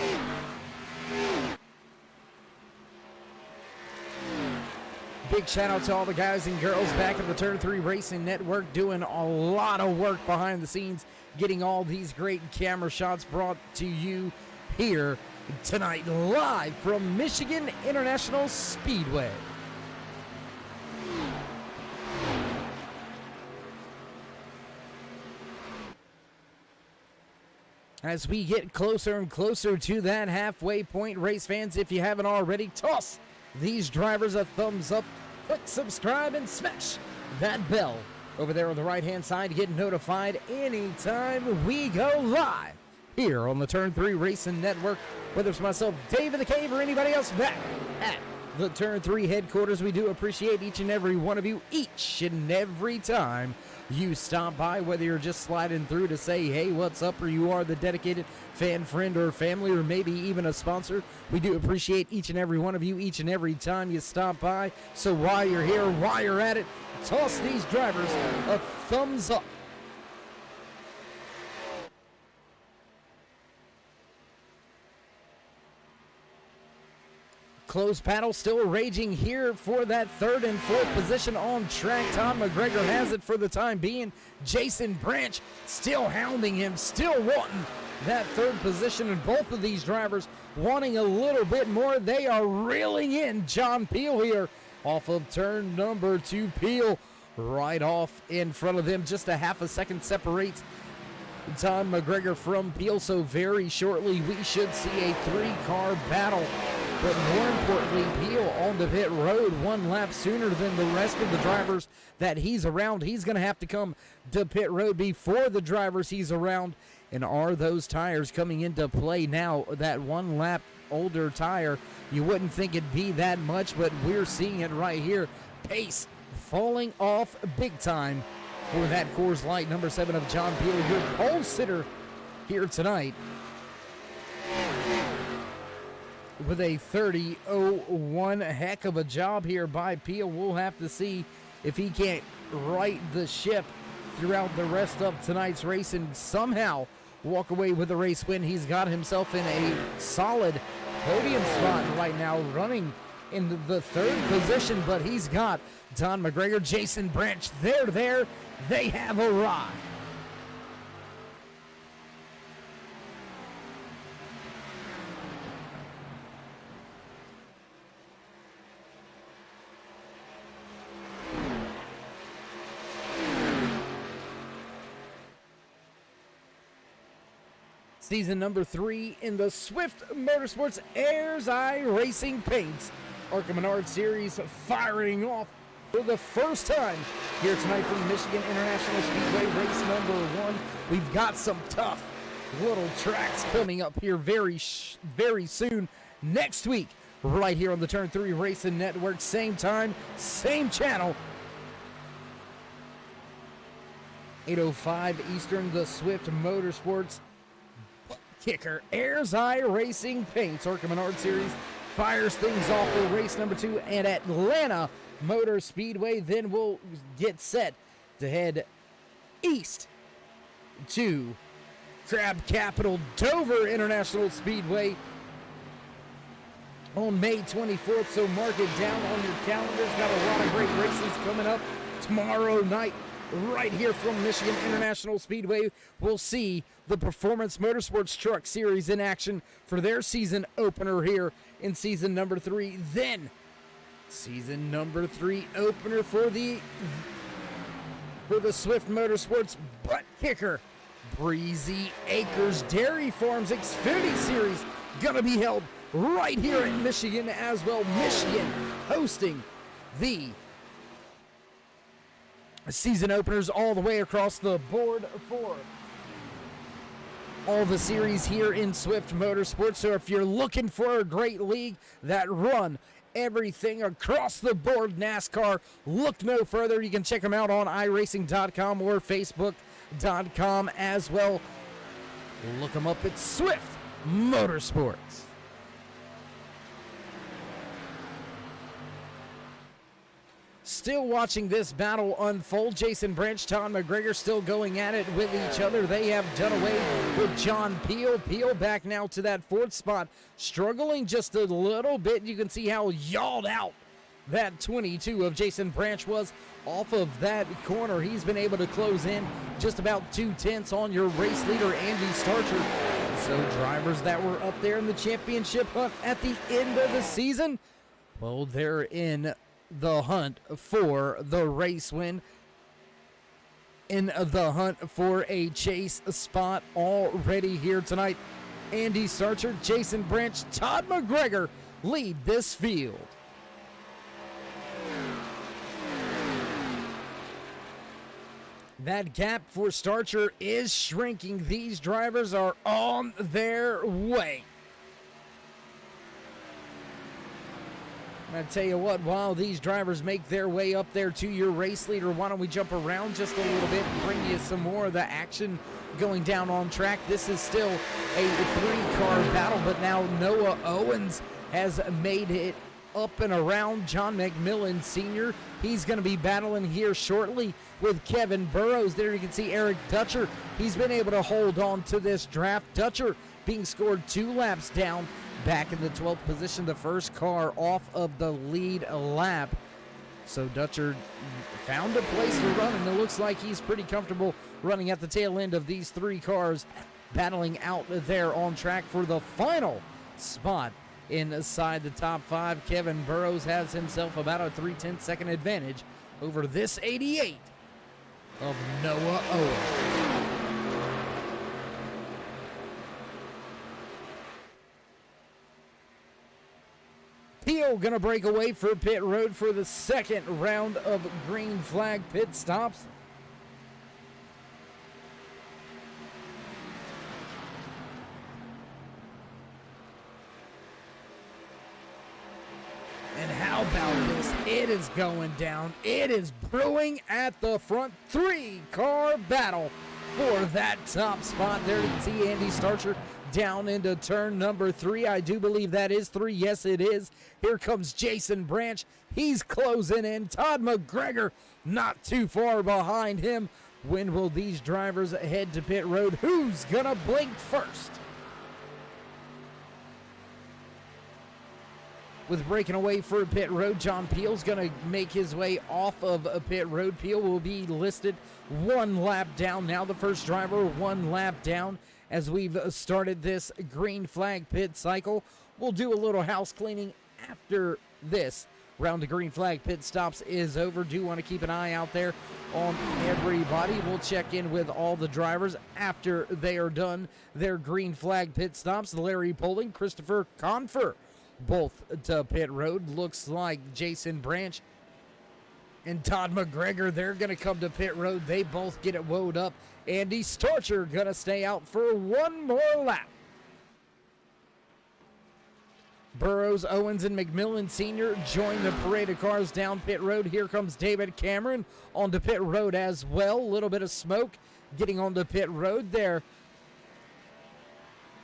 Big shout out to all the guys and girls back at the Turn 3 Racing Network doing a lot of work behind the scenes, getting all these great camera shots brought to you here tonight live from Michigan International Speedway. As we get closer and closer to that halfway point, race fans, if you haven't already, toss these drivers a thumbs up, click subscribe, and smash that bell over there on the right-hand side to get notified anytime we go live here on the Turn 3 Racing Network. Whether it's myself, Dave in the Cave, or anybody else back at the Turn 3 headquarters, we do appreciate each and every one of you each and every time you stop by, whether you're just sliding through to say, hey, what's up, or you are the dedicated fan, friend, or family, or maybe even a sponsor. We do appreciate each and every one of you each and every time you stop by. So while you're here, while you're at it, toss these drivers a thumbs up. Close battle still raging here for that third and fourth position on track. Tom McGregor has it for the time being. Jason Branch still hounding him, still wanting that third position, and both of these drivers wanting a little bit more. They are reeling in John Peel here off of turn number 2. Peel right off in front of them. Just a half a second separates Tom McGregor from Peel, so very shortly we should see a 3-car battle. But more importantly, Peel on the pit road 1 lap sooner than the rest of the drivers that he's around. He's going to have to come to pit road before the drivers he's around. And are those tires coming into play now? That 1 lap older tire, you wouldn't think it'd be that much, but we're seeing it right here. Pace falling off big time for that Coors Light number 7 of John Peel, your pole sitter here tonight, with a 30:01. Heck of a job here by Peel. We'll have to see if he can't right the ship throughout the rest of tonight's race and somehow walk away with a race win. He's got himself in a solid podium spot right now, running in the 3rd position, but he's got Don McGregor, Jason Branch, there, they have arrived. Season number 3 in the Swift Motorsports AYERS iRacingPaints Arca Menards Series firing off for the first time here tonight from Michigan International Speedway, race number 1. We've got some tough little tracks coming up here very soon next week, right here on the Turn 3 Racing Network. Same time, same channel. 8:05 Eastern, the Swift Motorsports Kicker AYERS iRacingPaints Arca Menards Series fires things off for race number 2 at Atlanta Motor Speedway. Then we'll get set to head east to Crab Capital Dover International Speedway on May 24th, so mark it down on your calendars. Got a lot of great races coming up tomorrow night right here from Michigan International Speedway. We'll see the Performance Motorsports Truck Series in action for their season opener here in season number 3. Then season number 3 opener for the Swift Motorsports Butt Kicker Breezy Acres Dairy Farms Xfinity Series gonna be held right here in Michigan as well. Michigan hosting the season openers all the way across the board for all the series here in Swift Motorsports. So if you're looking for a great league that run everything across the board NASCAR, look no further. You can check them out on iRacing.com or Facebook.com as well. Look them up at Swift Motorsports. still watching this battle unfold. Jason Branch, Todd McGregor still going at it with each other. They have done away with John Peel. Peel back now to that fourth spot, struggling just a little bit. You can see how yawed out that 22 of Jason Branch was off of that corner. He's been able to close in just about 2/10 on your race leader, Andy Starcher. So drivers that were up there in the championship hunt at the end of the season, well, they're in the hunt for the race win, in the hunt for a chase spot already here tonight. Andy Starcher, Jason Branch, Todd McGregor lead this field. That gap for Starcher is shrinking. These drivers are on their way. And I tell you what, while these drivers make their way up there to your race leader, why don't we jump around just a little bit and bring you some more of the action going down on track. This is still a three-car battle, but now Noah Owens has made it up and around John McMillan Sr. He's going to be battling here shortly with Kevin Burrows. There you can see Eric Dutcher. He's been able to hold on to this draft. Dutcher being scored 2 laps down, back in the 12th position, the first car off of the lead lap. So Dutcher found a place to run, and it looks like he's pretty comfortable running at the tail end of these 3 cars, battling out there on track for the final spot inside the top 5. Kevin Burrows has himself about a 3/10 second advantage over this 88 of Noah Owens. Peel gonna break away for pit road for the second round of green flag pit stops. And how about this? It is going down. It is brewing at the front. 3-car battle for that top spot. There you can see Andy Starcher down into turn number 3. I do believe that is 3. Yes, it is. Here comes Jason Branch. He's closing in. Todd McGregor not too far behind him. When will these drivers head to pit road? Who's gonna blink first? With breaking away for pit road, John Peel's going to make his way off of a pit road. Peel will be listed 1 lap down. Now the first driver 1 lap down as we've started this green flag pit cycle. We'll do a little house cleaning after this round of green flag pit stops is over. Do want to keep an eye out there on everybody. We'll check in with all the drivers after they are done their green flag pit stops. Larry Poling, Christopher Confer, both to pit road. Looks like Jason Branch and Todd McGregor, they're going to come to pit road. They both get it woed up. Andy Starcher going to stay out for 1 more lap. Burrows, Owens, and McMillan Sr. join the parade of cars down pit road. Here comes David Cameron onto pit road as well. A little bit of smoke getting onto pit road there.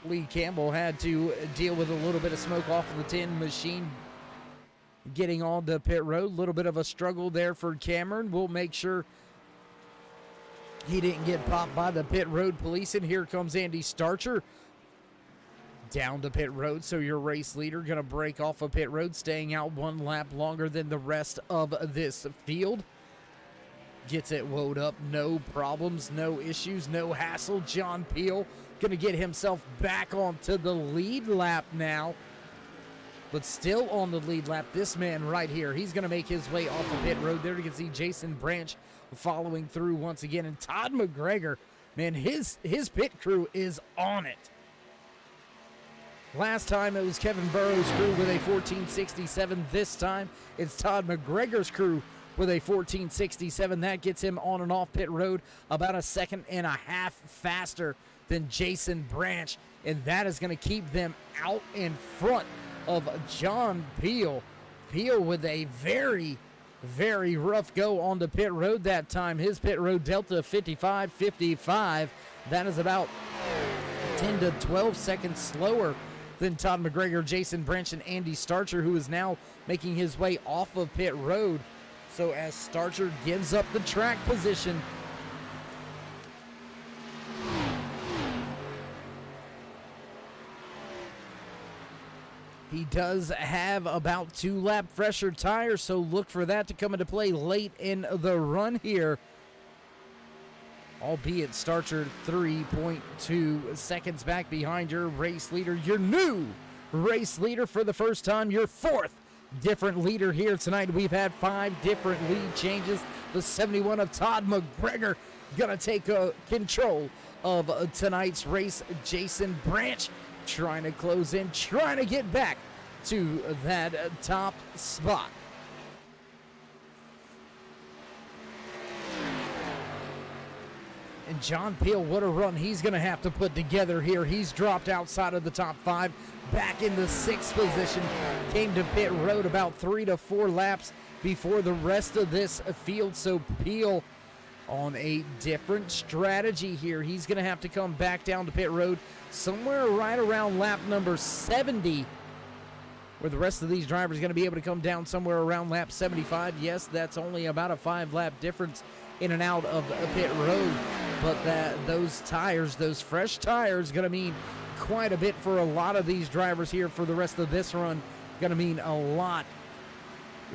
Lee Campbell had to deal with a little bit of smoke off of the tin machine getting on to pit road. A little bit of a struggle there for Cameron. We'll make sure he didn't get popped by the pit road police. And here comes Andy Starcher down to pit road. So your race leader going to break off of pit road, staying out 1 lap longer than the rest of this field. Gets it woed up, no problems, no issues, no hassle. John Peel going to get himself back onto the lead lap now, but still on the lead lap. This man right here, he's going to make his way off of pit road. There you can see Jason Branch following through once again, and Todd McGregor, man, his pit crew is on it. Last time it was Kevin Burrows' crew with a 1467. This time it's Todd McGregor's crew with a 1467. That gets him on and off pit road about 1.5 seconds faster than Jason Branch, and that is going to keep them out in front of John Peel. Peel with a very, very rough go on the pit road that time. His pit road delta 55.55. That is about 10 to 12 seconds slower than Todd McGregor, Jason Branch, and Andy Starcher, who is now making his way off of pit road. So as Starcher gives up the track position, he does have about 2 lap fresher tires, so look for that to come into play late in the run here. Albeit Starcher 3.2 seconds back behind your race leader, your new race leader for the first time, your 4th different leader here tonight. We've had 5 different lead changes. The 71 of Todd McGregor gonna take control of tonight's race. Jason Branch trying to close in, trying to get back to that top spot. And John Peel, what a run he's going to have to put together here. He's dropped outside of the top 5, back in the 6th position. Came to pit road about 3 to 4 laps before the rest of this field. So Peel on a different strategy here. He's going to have to come back down to pit road somewhere right around lap number 70, where the rest of these drivers are going to be able to come down somewhere around lap 75. Yes, that's only about a 5-lap difference in and out of pit road, but those tires, those fresh tires, going to mean quite a bit for a lot of these drivers here for the rest of this run. Going to mean a lot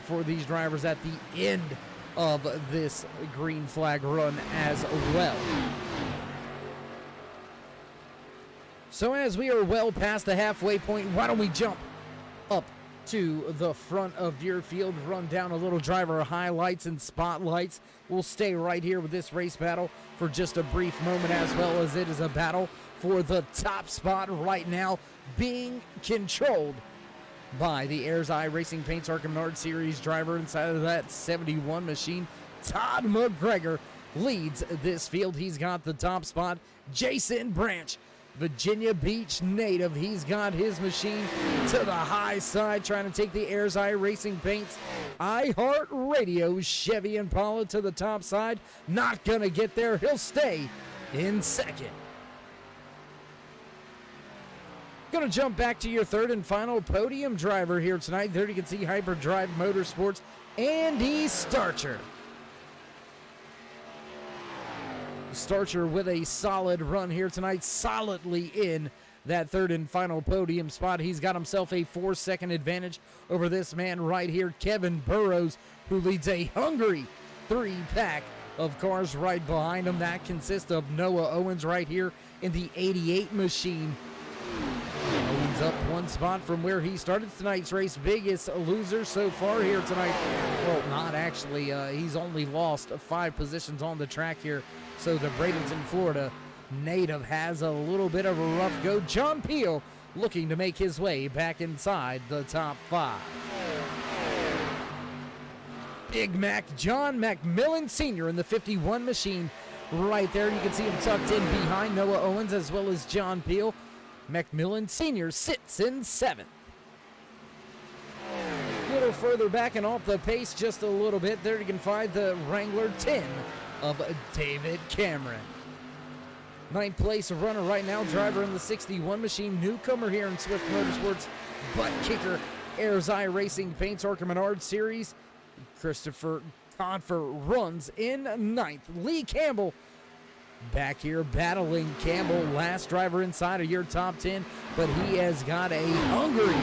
for these drivers at the end of this green flag run as well. So as we are well past the halfway point, why don't we jump up to the front of your field, run down a little driver highlights and spotlights. We'll stay right here with this race battle for just a brief moment, as well as it is a battle for the top spot right now, being controlled by the AYERS iRacingPaints Arca Menards Series driver inside of that 71 machine. Todd McGregor leads this field. He's got the top spot. Jason Branch, Virginia Beach native, he's got his machine to the high side, trying to take the AYERS iRacingPaints iHeartRadio Chevy Impala to the top side. Not gonna get there. He'll stay in second. Gonna jump back to your 3rd and final podium driver here tonight. There you can see Hyperdrive Motorsports, Andy Starcher. Starcher with a solid run here tonight, solidly in that 3rd and final podium spot. He's got himself a 4-second advantage over this man right here, Kevin Burrows, who leads a hungry 3-pack of cars right behind him. That consists of Noah Owens right here in the 88 machine. Owens up 1 spot from where he started tonight's race. Biggest loser so far here tonight. Well, not actually. He's only lost 5 positions on the track here. So the Bradenton, Florida native has a little bit of a rough go. John Peel looking to make his way back inside the top 5. Big Mac John McMillan Sr. in the 51 machine right there. You can see him tucked in behind Noah Owens as well as John Peel. McMillan Sr. sits in 7th. A little further back and off the pace just a little bit. There you can find the Wrangler 10 of David Cameron. 9th place runner right now, driver in the 61 machine, newcomer here in Swift Motorsports, butt kicker, AYERS iRacingPaints Arca Menards Series. Christopher Confer runs in 9th. Lee Campbell back here battling Campbell, last driver inside of your top 10, but he has got a hungry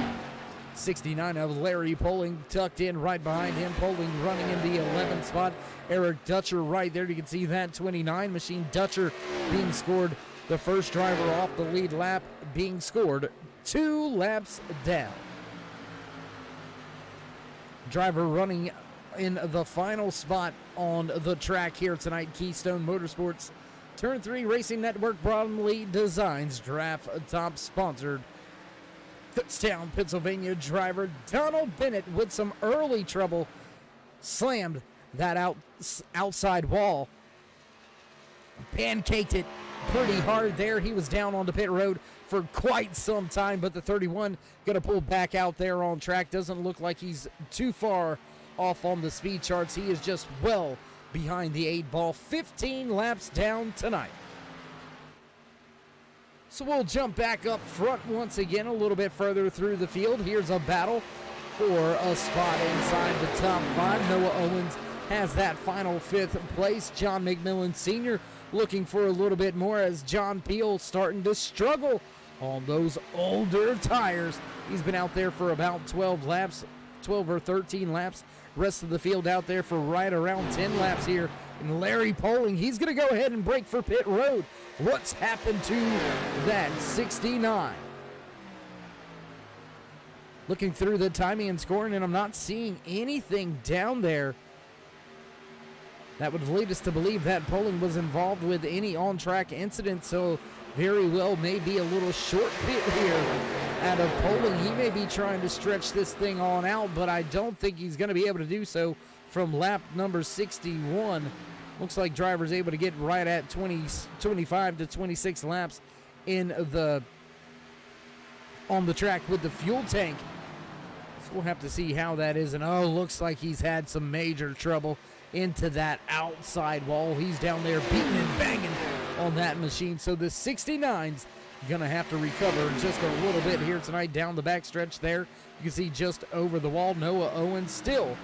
69 of Larry Poling tucked in right behind him. Poling running in the 11th spot. Eric Dutcher right there. You can see that 29 machine. Dutcher being scored the first driver off the lead lap, being scored 2 laps down. Driver running in the final spot on the track here tonight, Keystone Motorsports Turn 3 Racing Network Bromley Designs Draft Top sponsored. Kutztown, Pennsylvania driver Donald Bennett with some early trouble slammed that outside wall. Pancaked it pretty hard there. He was down on the pit road for quite some time, but the 31 going to pull back out there on track. Doesn't look like he's too far off on the speed charts. He is just well behind the 8 ball. 15 laps down tonight. So we'll jump back up front once again a little bit further through the field. Here's a battle for a spot inside the top 5. Noah Owens has that final 5th place. John McMillan Sr. looking for a little bit more as John Peel starting to struggle on those older tires. He's been out there for about 12 laps, 12 or 13 laps. Rest of the field out there for right around 10 laps here. And Larry Poling, he's going to go ahead and break for pit road. What's happened to that 69? Looking through the timing and scoring, and I'm not seeing anything down there that would lead us to believe that Poling was involved with any on-track incident, so very well may be a little short pit here out of Poling. He may be trying to stretch this thing on out, but I don't think he's going to be able to do so from lap number 61. Looks like driver's able to get right at 25 to 26 laps on the track with the fuel tank. So we'll have to see how that is. And looks like he's had some major trouble into that outside wall. He's down there beating and banging on that machine. So the 69's gonna have to recover just a little bit here tonight down the backstretch there. You can see just over the wall, Noah Owens still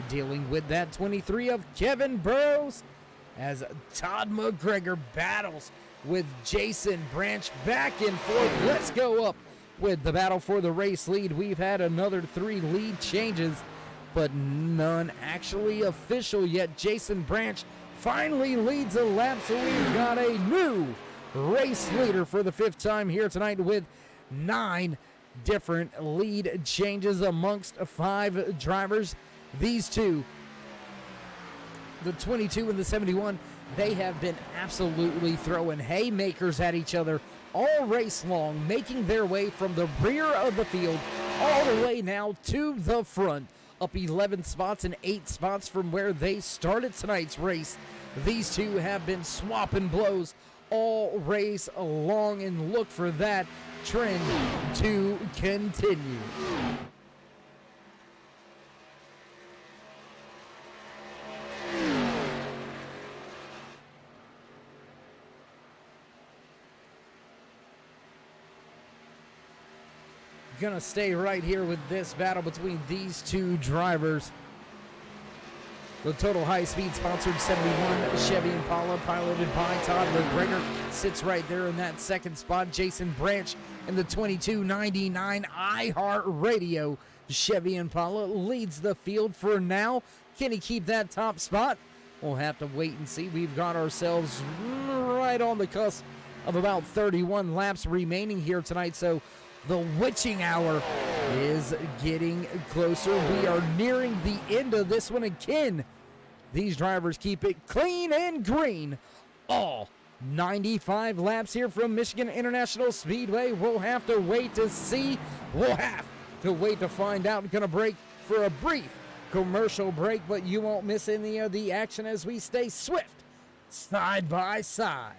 dealing with that 23 of Kevin Burrows as Todd McGregor battles with Jason Branch back and forth. Let's go up with the battle for the race lead. We've had another 3 lead changes, but none actually official yet. Jason Branch finally leads a lap, so we've got a new race leader for the 5th time here tonight with 9 different lead changes amongst 5 drivers. These two, the 22 and the 71, they have been absolutely throwing haymakers at each other all race long, making their way from the rear of the field all the way now to the front, up 11 spots and 8 spots from where they started tonight's race. These two have been swapping blows all race long, and look for that trend to continue. Gonna stay right here with this battle between these two drivers. The Total High Speed sponsored 71 Chevy Impala piloted by Todd McGregor sits right there in that 2nd spot. Jason Branch in the 2299 iHeartRadio Chevy Impala leads the field for now. Can he keep that top spot? We'll have to wait and see. We've got ourselves right on the cusp of about 31 laps remaining here tonight, so the witching hour is getting closer. We are nearing the end of this one again. These drivers keep it clean and green. All 95 laps here from Michigan International Speedway. We'll have to wait to see. We'll have to wait to find out. We're going to break for a brief commercial break, but you won't miss any of the action as we stay swift side by side.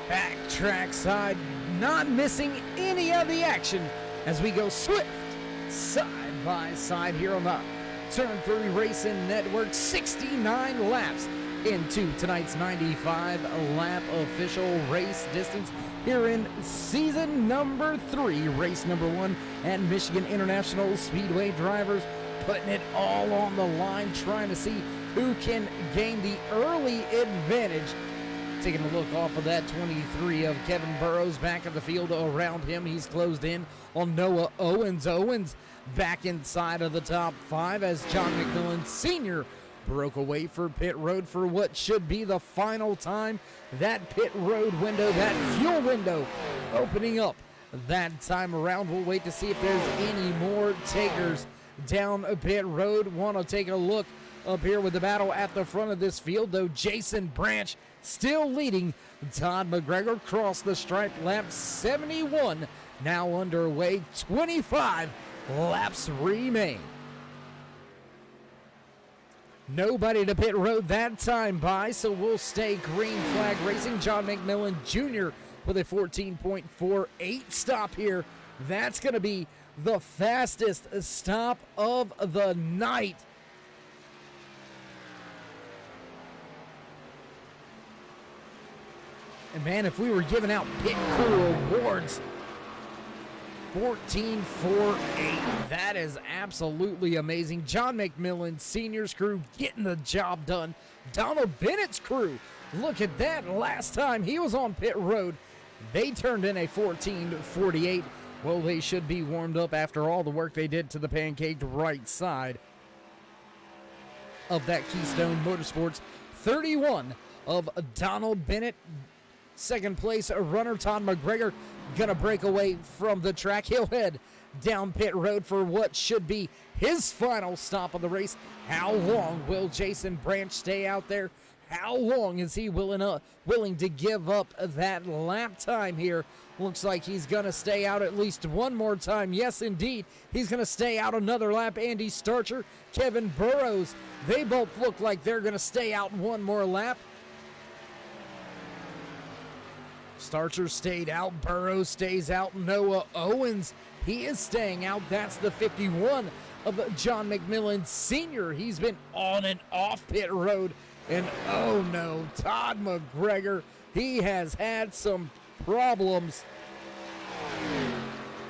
back trackside, not missing any of the action as we go swift side by side here on the Turn 3 Racing Network. 69 laps into tonight's 95-lap official race distance here in season number 3, race number 1 at Michigan International Speedway. Drivers putting it all on the line, trying to see who can gain the early advantage. Taking a look off of that 23 of Kevin Burrows back in the field around him. He's closed in on Noah Owens. Owens back inside of the top 5 as John McMillan Sr. broke away for pit road for what should be the final time. That pit road window, that fuel window opening up that time around. We'll wait to see if there's any more takers down a pit road. Want to take a look up here with the battle at the front of this field, though. Jason Branch still leading. Todd McGregor crossed the stripe, lap 71 now underway. 25 laps remain. Nobody to pit road that time by, so we'll stay green flag racing. John McMillan Jr. with a 14.48 stop here. That's going to be the fastest stop of the night. And man, if we were giving out pit crew awards, 14.48. That is absolutely amazing. John McMillan Sr.'s crew getting the job done. Donald Bennett's crew, look at that. Last time he was on pit road, they turned in a 14.48. Well, they should be warmed up after all the work they did to the pancaked right side of that Keystone Motorsports 31 of Donald Bennett. Second place runner Todd McGregor gonna break away from the track. He'll head down pit road for what should be his final stop of the race. How long will Jason Branch stay out there? How long is he willing to give up that lap time here? Looks like he's gonna stay out at least one more time. Yes, indeed, he's gonna stay out another lap. Andy Starcher, Kevin Burrows, they both look like they're gonna stay out one more lap. Starcher stayed out, Burrows stays out, Noah Owens, he is staying out. That's the 51 of John McMillan Sr. He's been on and off pit road. And oh no, Todd McGregor, he has had some problems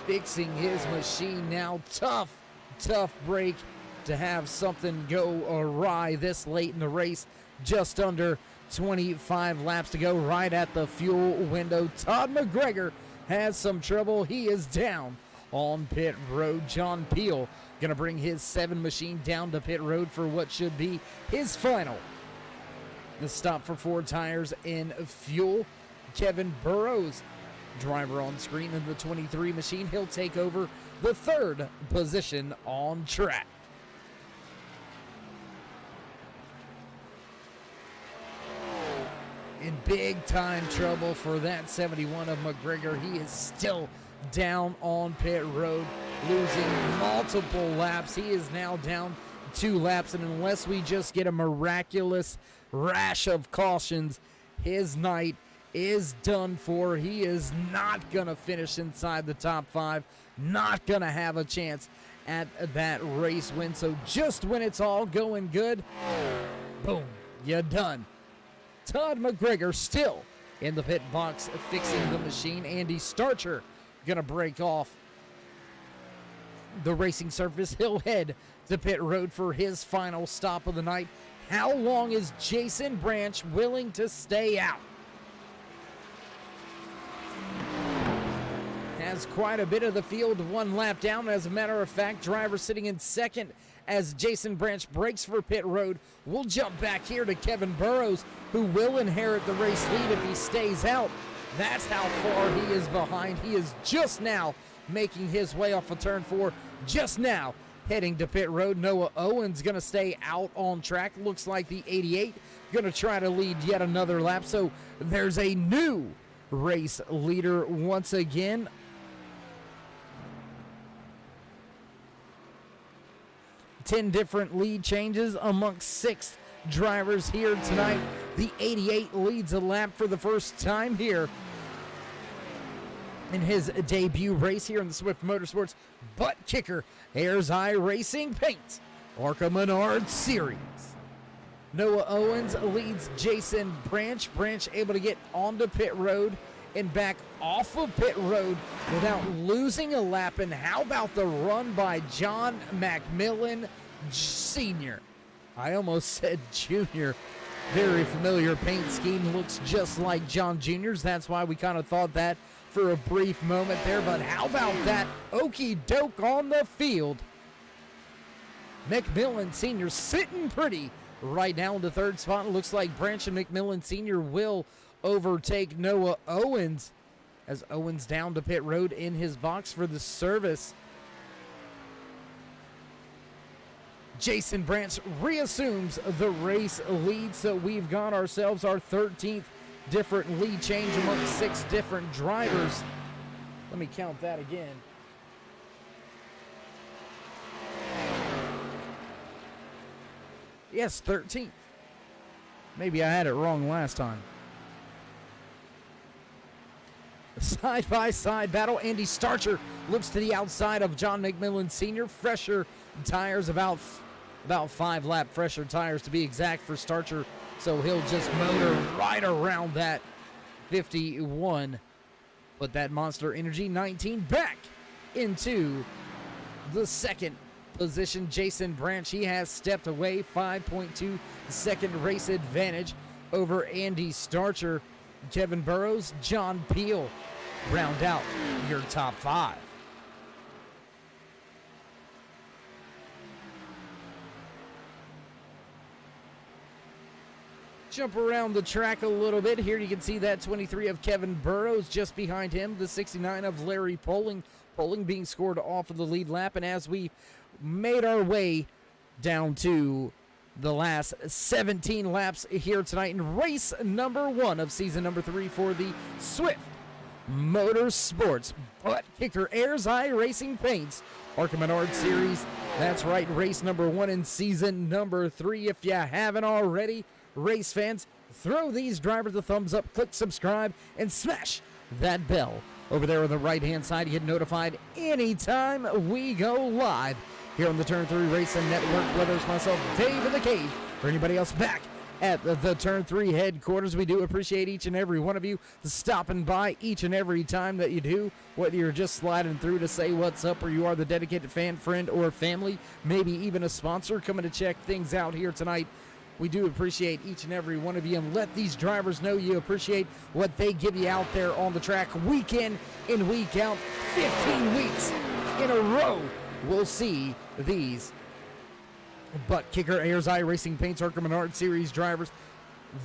fixing his machine now. Tough break to have something go awry this late in the race. Just under 25 laps to go, right at the fuel window. Todd McGregor has some trouble. He is down on pit road. John Peel gonna bring his 7 machine down to pit road for what should be his final. The stop for 4 tires and fuel. Kevin Burrows, driver on screen in the 23 machine. He'll take over the 3rd position on track. In big time trouble for that 71 of McGregor. He is still down on pit road, losing multiple laps. He is now down 2 laps, and unless we just get a miraculous rash of cautions, his night is done for. He is not gonna finish inside the top 5, not gonna have a chance at that race win. So just when it's all going good, boom, you're done. Todd McGregor still in the pit box fixing the machine. Andy Starcher gonna break off the racing surface. He'll head to pit road for his final stop of the night. How long is Jason Branch willing to stay out? Has quite a bit of the field 1 lap down. As a matter of fact, driver sitting in second as Jason Branch breaks for pit road. We'll jump back here to Kevin Burrows, who will inherit the race lead if he stays out. That's how far he is behind. He is just now making his way off of turn 4, just now heading to pit road. Noah Owens gonna stay out on track. Looks like the 88 gonna try to lead yet another lap. So there's a new race leader once again. Ten different lead changes amongst 6 drivers here tonight. The 88 leads a lap for the first time here in his debut race here in the Swift Motorsports Butt Kicker AYERS iRacingPaints Arca Menards Series. Noah Owens leads Jason Branch. Branch able to get onto pit road and back off of pit road without losing a lap. And how about the run by John McMillan Sr.? I almost said Jr. Very familiar paint scheme. Looks just like John Jr.'s. That's why we kind of thought that for a brief moment there. But how about that okey doke on the field? McMillan Sr. sitting pretty right now in the third spot. It looks like Branch and McMillan Sr. will overtake Noah Owens as Owens down to pit road in his box for the service. Jason Branch reassumes the race lead, so we've got ourselves our 13th different lead change amongst 6 different drivers. Let me count that again. Yes, 13th. Maybe I had it wrong last time. Side-by-side battle. Andy Starcher looks to the outside of John McMillan Sr. Fresher tires, about 5 lap fresher tires to be exact for Starcher. So he'll just motor right around that 51. Put that Monster Energy 19 back into the second position. Jason Branch, he has stepped away, 5.2 second race advantage over Andy Starcher. Kevin Burrows, John Peel round out your top 5. Jump around the track a little bit. Here you can see that 23 of Kevin Burrows. Just behind him, the 69 of Larry Poling. Poling being scored off of the lead lap. And as we made our way down to the last 17 laps here tonight in race number 1 of season number 3 for the Swift Motorsports Butt Kicker AYERS iRacingPaints Arca Menards Series. That's right, race number 1 in season number 3. If you haven't already, race fans, throw these drivers a thumbs up, click subscribe, and smash that bell over there on the right-hand side to get notified anytime we go live here on the Turn 3 Racing Network. Whether it's myself, Dave in the Cave, or anybody else back at the Turn 3 headquarters, we do appreciate each and every one of you stopping by each and every time that you do, whether you're just sliding through to say what's up, or you are the dedicated fan, friend, or family, maybe even a sponsor coming to check things out here tonight. We do appreciate each and every one of you, and let these drivers know you appreciate what they give you out there on the track week in and week out. 15 weeks in a row we'll see these Butt Kicker AYERS iRacingPaints Arca Menards Series drivers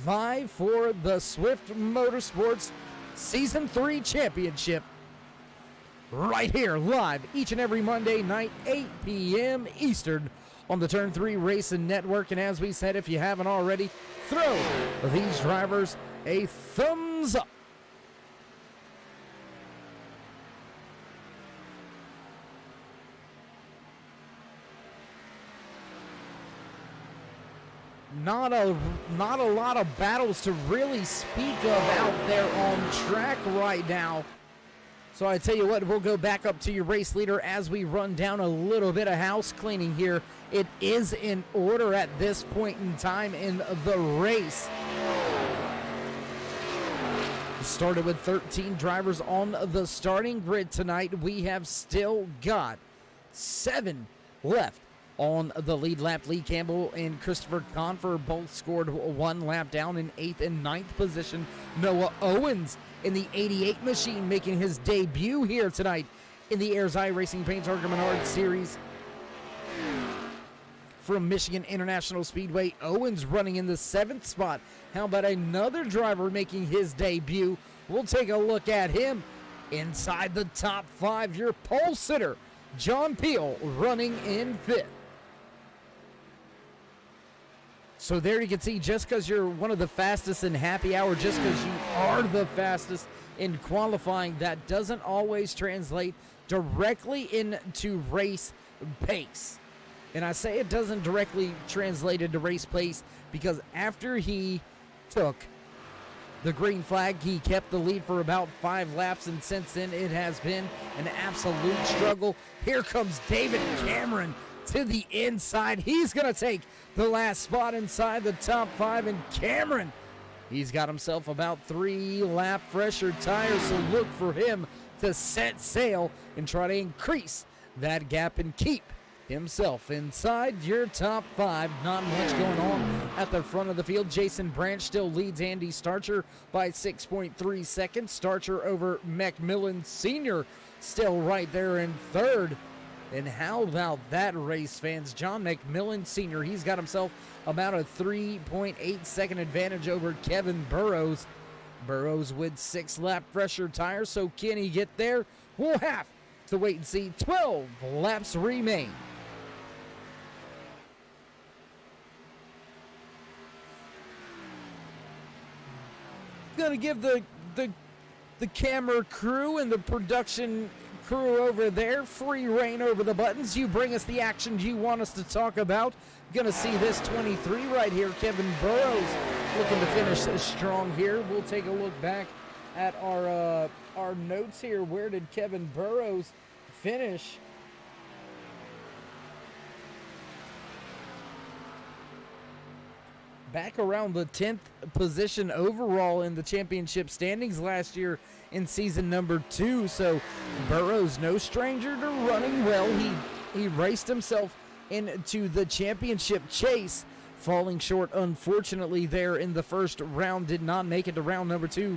vie for the Swift Motorsports Season 3 Championship right here live each and every Monday night, 8 p.m. Eastern, on the Turn 3 Racing Network. And as we said, if you haven't already, throw these drivers a thumbs up. Not a lot of battles to really speak of out there on track right now. So I tell you what, we'll go back up to your race leader as we run down a little bit of house cleaning here. It is in order at this point in time in the race. Started with 13 drivers on the starting grid tonight. We have still got 7 left on the lead lap. Lee Campbell and Christopher Confer both scored 1 lap down in 8th and 9th position. Noah Owens in the 88 machine making his debut here tonight in the AYERS iRacingPaints Arca Menards Series. From Michigan International Speedway, Owens running in the 7th spot. How about another driver making his debut? We'll take a look at him inside the top 5. Your pole sitter, John Peel, running in 5th. So there you can see, just because you're one of the fastest in happy hour, just because you are the fastest in qualifying, that doesn't always translate directly into race pace. And I say it doesn't directly translate into race pace because after he took the green flag. He kept the lead for about 5 laps, and since then it has been an absolute struggle. Here comes David Cameron to the inside. He's going to take the last spot inside the top 5, and Cameron, he's got himself about 3 lap fresher tires, so look for him to set sail and try to increase that gap and keep himself inside your top 5. Not much going on at the front of the field. Jason Branch still leads Andy Starcher by 6.3 seconds. Starcher over McMillan Sr. still right there in third. And how about that, race fans? John McMillan Sr., he's got himself about a 3.8 second advantage over Kevin Burrows. Burrows with 6 lap fresher tires, so can he get there? We'll have to wait and see. 12 laps remain. Gonna give the camera crew and the production crew over there free reign over the buttons. You bring us the action you want us to talk about. Gonna see this 23 right here. Kevin Burrows looking to finish strong here. We'll take a look back at our notes here. Where did Kevin Burrows finish? Back around the 10th position overall in the championship standings last year in season number 2. So Burrows, no stranger to running well. He raced himself into the championship chase, falling short unfortunately there in the first round. Did not make it to round number 2.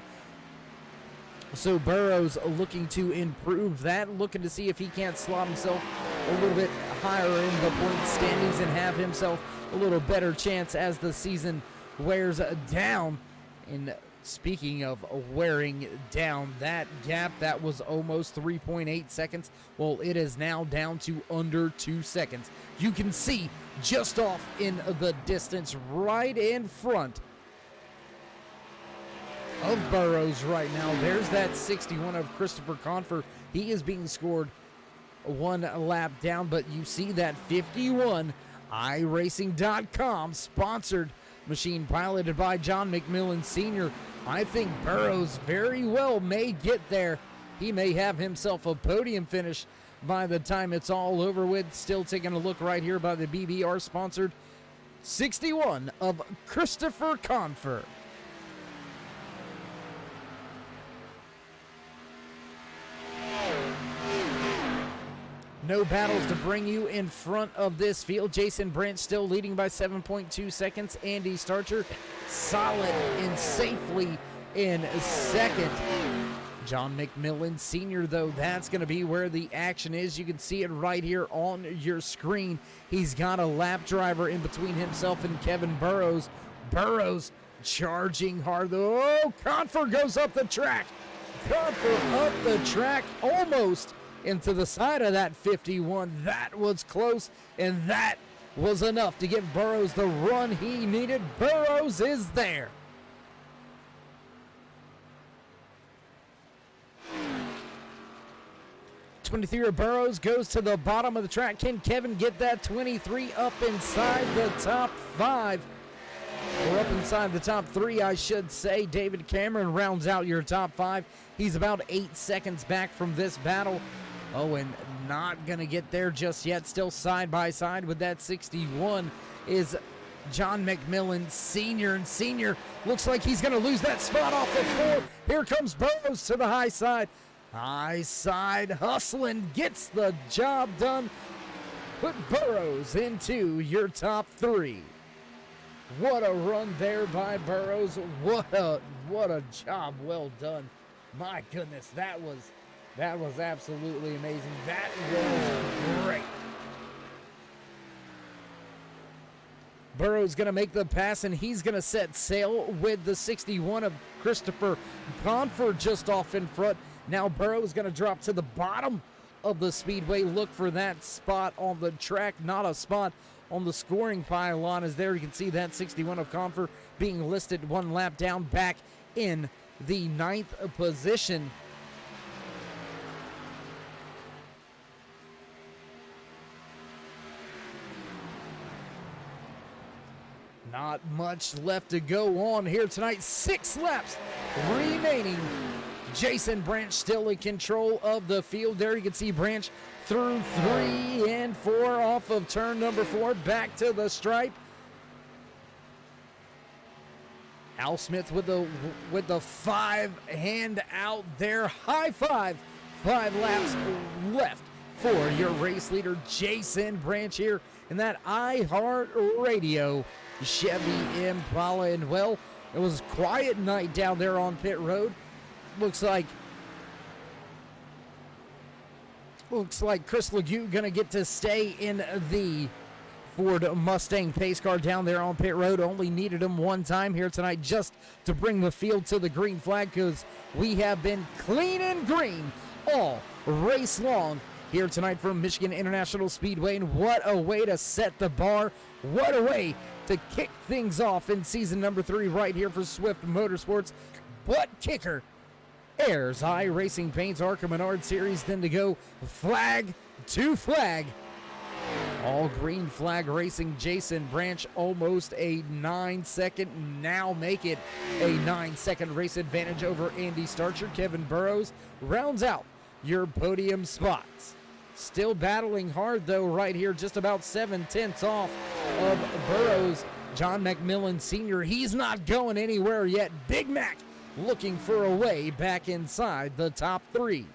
So Burrows looking to improve that, looking to see if he can't slot himself a little bit higher in the point standings and have himself a little better chance as the season wears down. And speaking of wearing down, that gap that was almost 3.8 seconds, well, it is now down to under 2 seconds. You can see just off in the distance right in front of Burrows right now. There's that 61 of Christopher Confer. He is being scored 1 lap down, but you see that 51 iRacing.com sponsored machine piloted by John McMillan Sr. I think Burrows very well may get there. He may have himself a podium finish by the time it's all over with. Still taking a look right here by the BBR sponsored 61 of Christopher Confer. No battles to bring you in front of this field. Jason Branch still leading by 7.2 seconds. Andy Starcher solid and safely in second. John McMillan Sr., though, that's going to be where the action is. You can see it right here on your screen. He's got a lap driver in between himself and Kevin Burrows. Burrows charging hard, though. Oh, Confer goes up the track. Confer up the track almost into the side of that 51. That was close, and that was enough to give Burrows the run he needed. Burrows is there. '23 of Burrows goes to the bottom of the track. Can Kevin get that 23 up inside the top 5? Or up inside the top 3, I should say. David Cameron rounds out your top 5. He's about 8 seconds back from this battle. Oh, and not going to get there just yet. Still side by side with that 61 is John McMillan Sr. And Sr. looks like he's going to lose that spot off the 4. Here comes Burrows to the high side. High side hustling, gets the job done. Put Burrows into your top 3. What a run there by Burrows. What a job well done. My goodness, that was absolutely amazing. That was great. Burrows going to make the pass, and he's going to set sail with the 61 of Christopher Confer just off in front. Now Burrows going to drop to the bottom of the speedway. Look for that spot on the track, not a spot on the scoring pylon. As there you can see that 61 of Confer being listed 1 lap down, back in the 9th position. Not much left to go on here tonight. 6 laps remaining. Jason Branch still in control of the field. There you can see Branch through 3 and 4 off of turn number 4. Back to the stripe. Al Smith with the 5 hand out there. High five. 5 laps left for your race leader, Jason Branch, here in that iHeartRadio Chevy Impala. And well, it was a quiet night down there on pit road. Looks like Chris Legue gonna get to stay in the Ford Mustang pace car down there on pit road. Only needed him one time here tonight just to bring the field to the green flag, because we have been clean and green all race long here tonight from Michigan International Speedway. And what a way to set the bar. What a way to kick things off in season number 3 right here for Swift Motorsports. Butt kicker. AYERS iRacingPaints Arca Menards series, then to go flag to flag. All green flag racing. Jason Branch almost a 9-second, now make it a 9-second race advantage over Andy Starcher. Kevin Burrows rounds out your podium spots. Still battling hard though right here, just about 7/10 off of Burrows. John McMillan Sr., he's not going anywhere yet. Big Mac looking for a way back inside the top 3.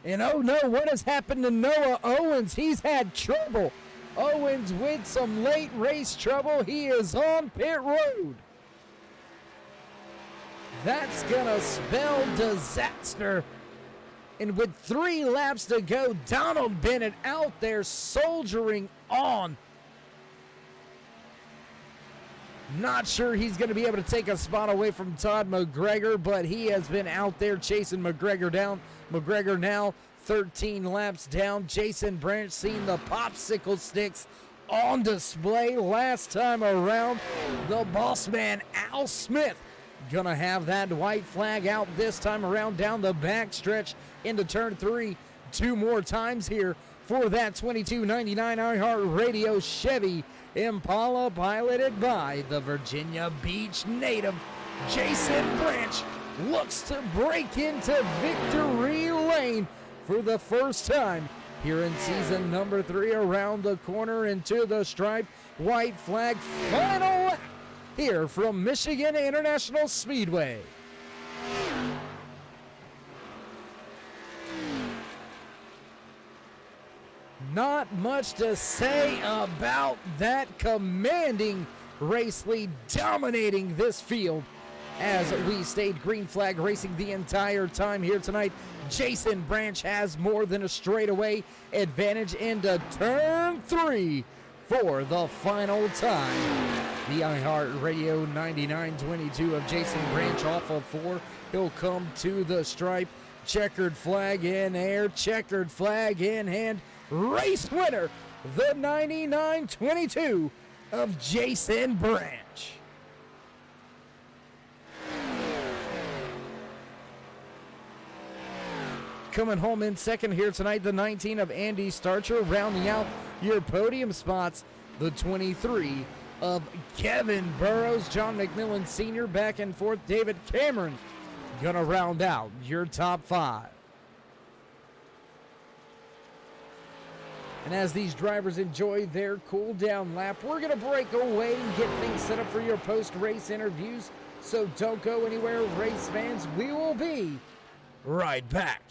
And oh no, what has happened to Noah Owens? He's had trouble. Owens with some late race trouble. He is on pit road. That's gonna spell disaster. And with 3 laps to go, Donald Bennett out there soldiering on. Not sure he's going to be able to take a spot away from Todd McGregor, but he has been out there chasing McGregor down. McGregor now 13 laps down. Jason Branch seeing the popsicle sticks on display last time around. The boss man, Al Smith, going to have that white flag out this time around down the backstretch into turn 3. 2 more times here for that $22.99 iHeartRadio Chevy Impala, piloted by the Virginia Beach native. Jason Branch looks to break into victory lane for the first time here in season number 3. Around the corner into the stripe. White flag, final lap here from Michigan International Speedway. Not much to say about that commanding race lead, dominating this field as we stayed green flag racing the entire time here tonight. Jason Branch has more than a straightaway advantage into turn 3 for the final time. The iHeartRadio 9922 of Jason Branch off of 4. He'll come to the stripe. Checkered flag in air, checkered flag in hand. Race winner, the 9922 of Jason Branch. Coming home in second here tonight, the 19 of Andy Starcher. Rounding out your podium spots, the 23 of Kevin Burrows. John McMillan Sr. back and forth. David Cameron gonna round out your top 5. And as these drivers enjoy their cool down lap, we're going to break away and get things set up for your post-race interviews. So don't go anywhere, race fans. We will be right back.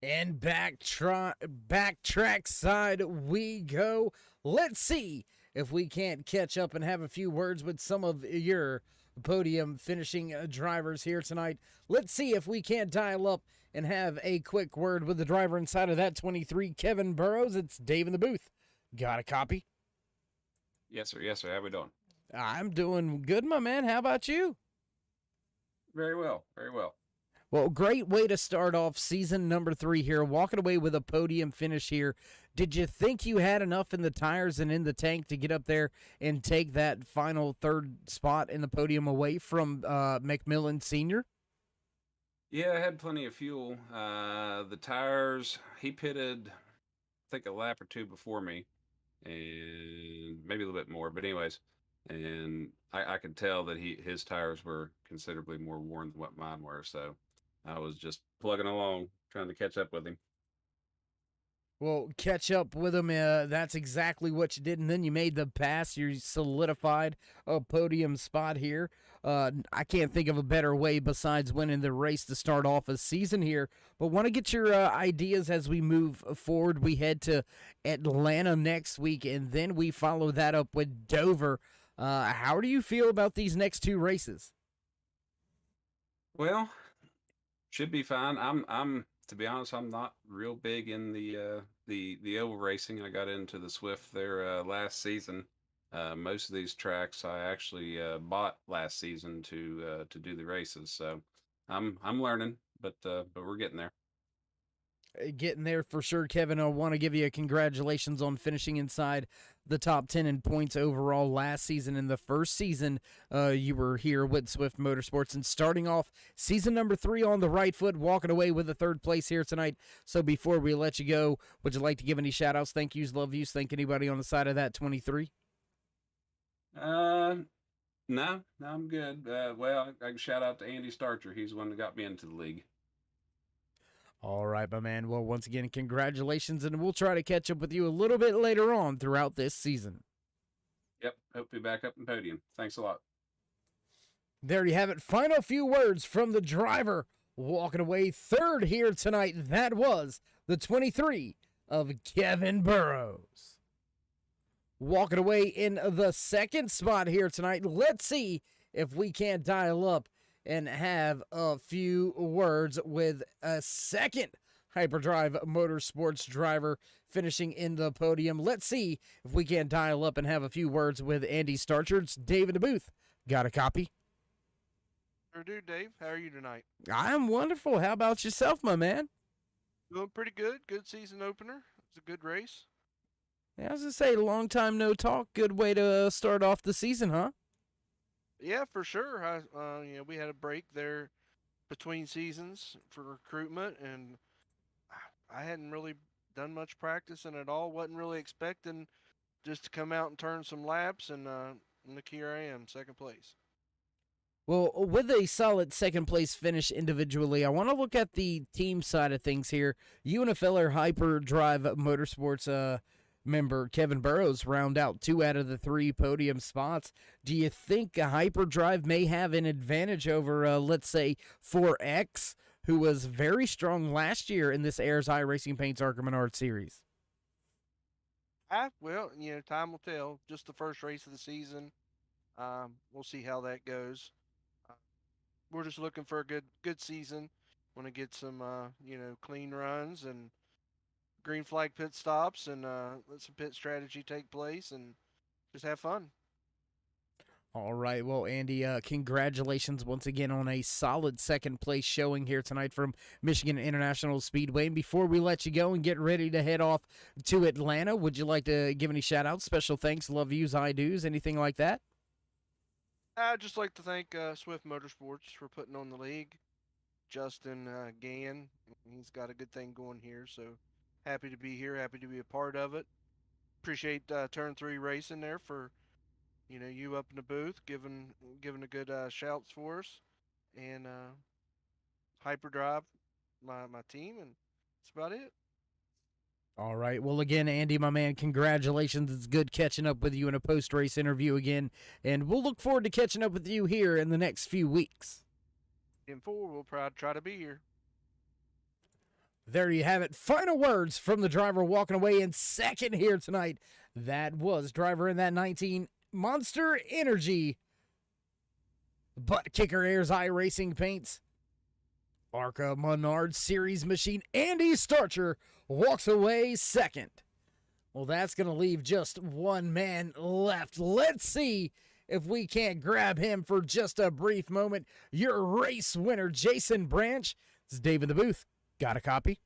And backtrack side we go. Let's see if we can't catch up and have a few words with some of your podium finishing drivers here tonight. Let's see if we can't dial up and have a quick word with the driver inside of that 23, Kevin Burrows. It's Dave in the booth. Got a copy? Yes, sir. Yes, sir. How we doing? I'm doing good, my man. How about you? Very well. Very well. Well, great way to start off season number 3 here, walking away with a podium finish here. Did you think you had enough in the tires and in the tank to get up there and take that final third spot in the podium away from McMillan Sr.? Yeah, I had plenty of fuel. The tires, he pitted, I think, a lap or two before me, and maybe a little bit more. But anyways, and I could tell that his tires were considerably more worn than what mine were. So I was just plugging along, trying to catch up with him. Well, catch up with him. That's exactly what you did, and then you made the pass. You solidified a podium spot here. I can't think of a better way besides winning the race to start off a season here. But want to get your ideas as we move forward. We head to Atlanta next week, and then we follow that up with Dover. How do you feel about these next 2 races? Well, should be fine. I'm to be honest, I'm not real big in the oval racing. I got into the Swift there last season. Most of these tracks I actually bought last season to do the races. So I'm learning, but we're getting there. Getting there for sure, Kevin. I want to give you a congratulations on finishing inside the top 10 in points overall last season. In the first season, you were here with Swift Motorsports and starting off season number 3 on the right foot, walking away with the 3rd place here tonight. So before we let you go, would you like to give any shout outs, thank yous, love yous, thank anybody on the side of that 23? No, I'm good. Well, I can shout out to Andy Starcher. He's the one that got me into the league. All right, my man. Well, once again, congratulations, and we'll try to catch up with you a little bit later on throughout this season. Yep, hope to be back up in podium. Thanks a lot. There you have it. Final few words from the driver walking away 3rd here tonight. That was the 23 of Kevin Burrows. Walking away in the 2nd spot here tonight. Let's see if we can't dial up and have a few words with a 2nd Hyperdrive Motorsports driver finishing in the podium. Let's see if we can dial up and have a few words with Andy Starcher. It's Dave in the booth. Got a copy? Sure do, Dave. How are you tonight? I'm wonderful. How about yourself, my man? Doing pretty good. Good season opener. It's a good race. Yeah, I was going to say, long time no talk. Good way to start off the season, huh? Yeah, for sure. We had a break there between seasons for recruitment, and I hadn't really done much practicing at all. Wasn't really expecting just to come out and turn some laps, and look, here I am, 2nd place. Well, with a solid 2nd place finish individually, I want to look at the team side of things here. You and a feller Hyperdrive Motorsports member Kevin Burrows round out 2 out of the 3 podium spots. Do you think a Hyperdrive may have an advantage over, let's say, 4X, who was very strong last year in this AYERS iRacingPaints Arca Menards series? Well, time will tell. Just the first race of the season. We'll see how that goes. We're just looking for a good season. Want to get some, clean runs and green flag pit stops and let some pit strategy take place and just have fun. All right. Well, Andy, congratulations once again on a solid 2nd place showing here tonight from Michigan International Speedway. And before we let you go and get ready to head off to Atlanta, would you like to give any shout outs, special thanks, love yous, I do's, anything like that? I'd just like to thank Swift Motorsports for putting on the league. Justin Gann, he's got a good thing going here, so happy to be here, happy to be a part of it. Appreciate Turn 3 Racing there for, you up in the booth, giving a good shouts for us. And Hyperdrive, my team, and that's about it. All right. Well, again, Andy, my man, congratulations. It's good catching up with you in a post-race interview again. And we'll look forward to catching up with you here in the next few weeks. In 4, we'll try to be here. There you have it. Final words from the driver walking away in second here tonight. That was driver in that 19 Monster Energy Butt Kicker Airs iRacingPaints Arca Menards Series machine. Andy Starcher walks away second. Well, that's going to leave just one man left. Let's see if we can't grab him for just a brief moment. Your race winner, Jason Branch. This is Dave in the booth. Got a copy?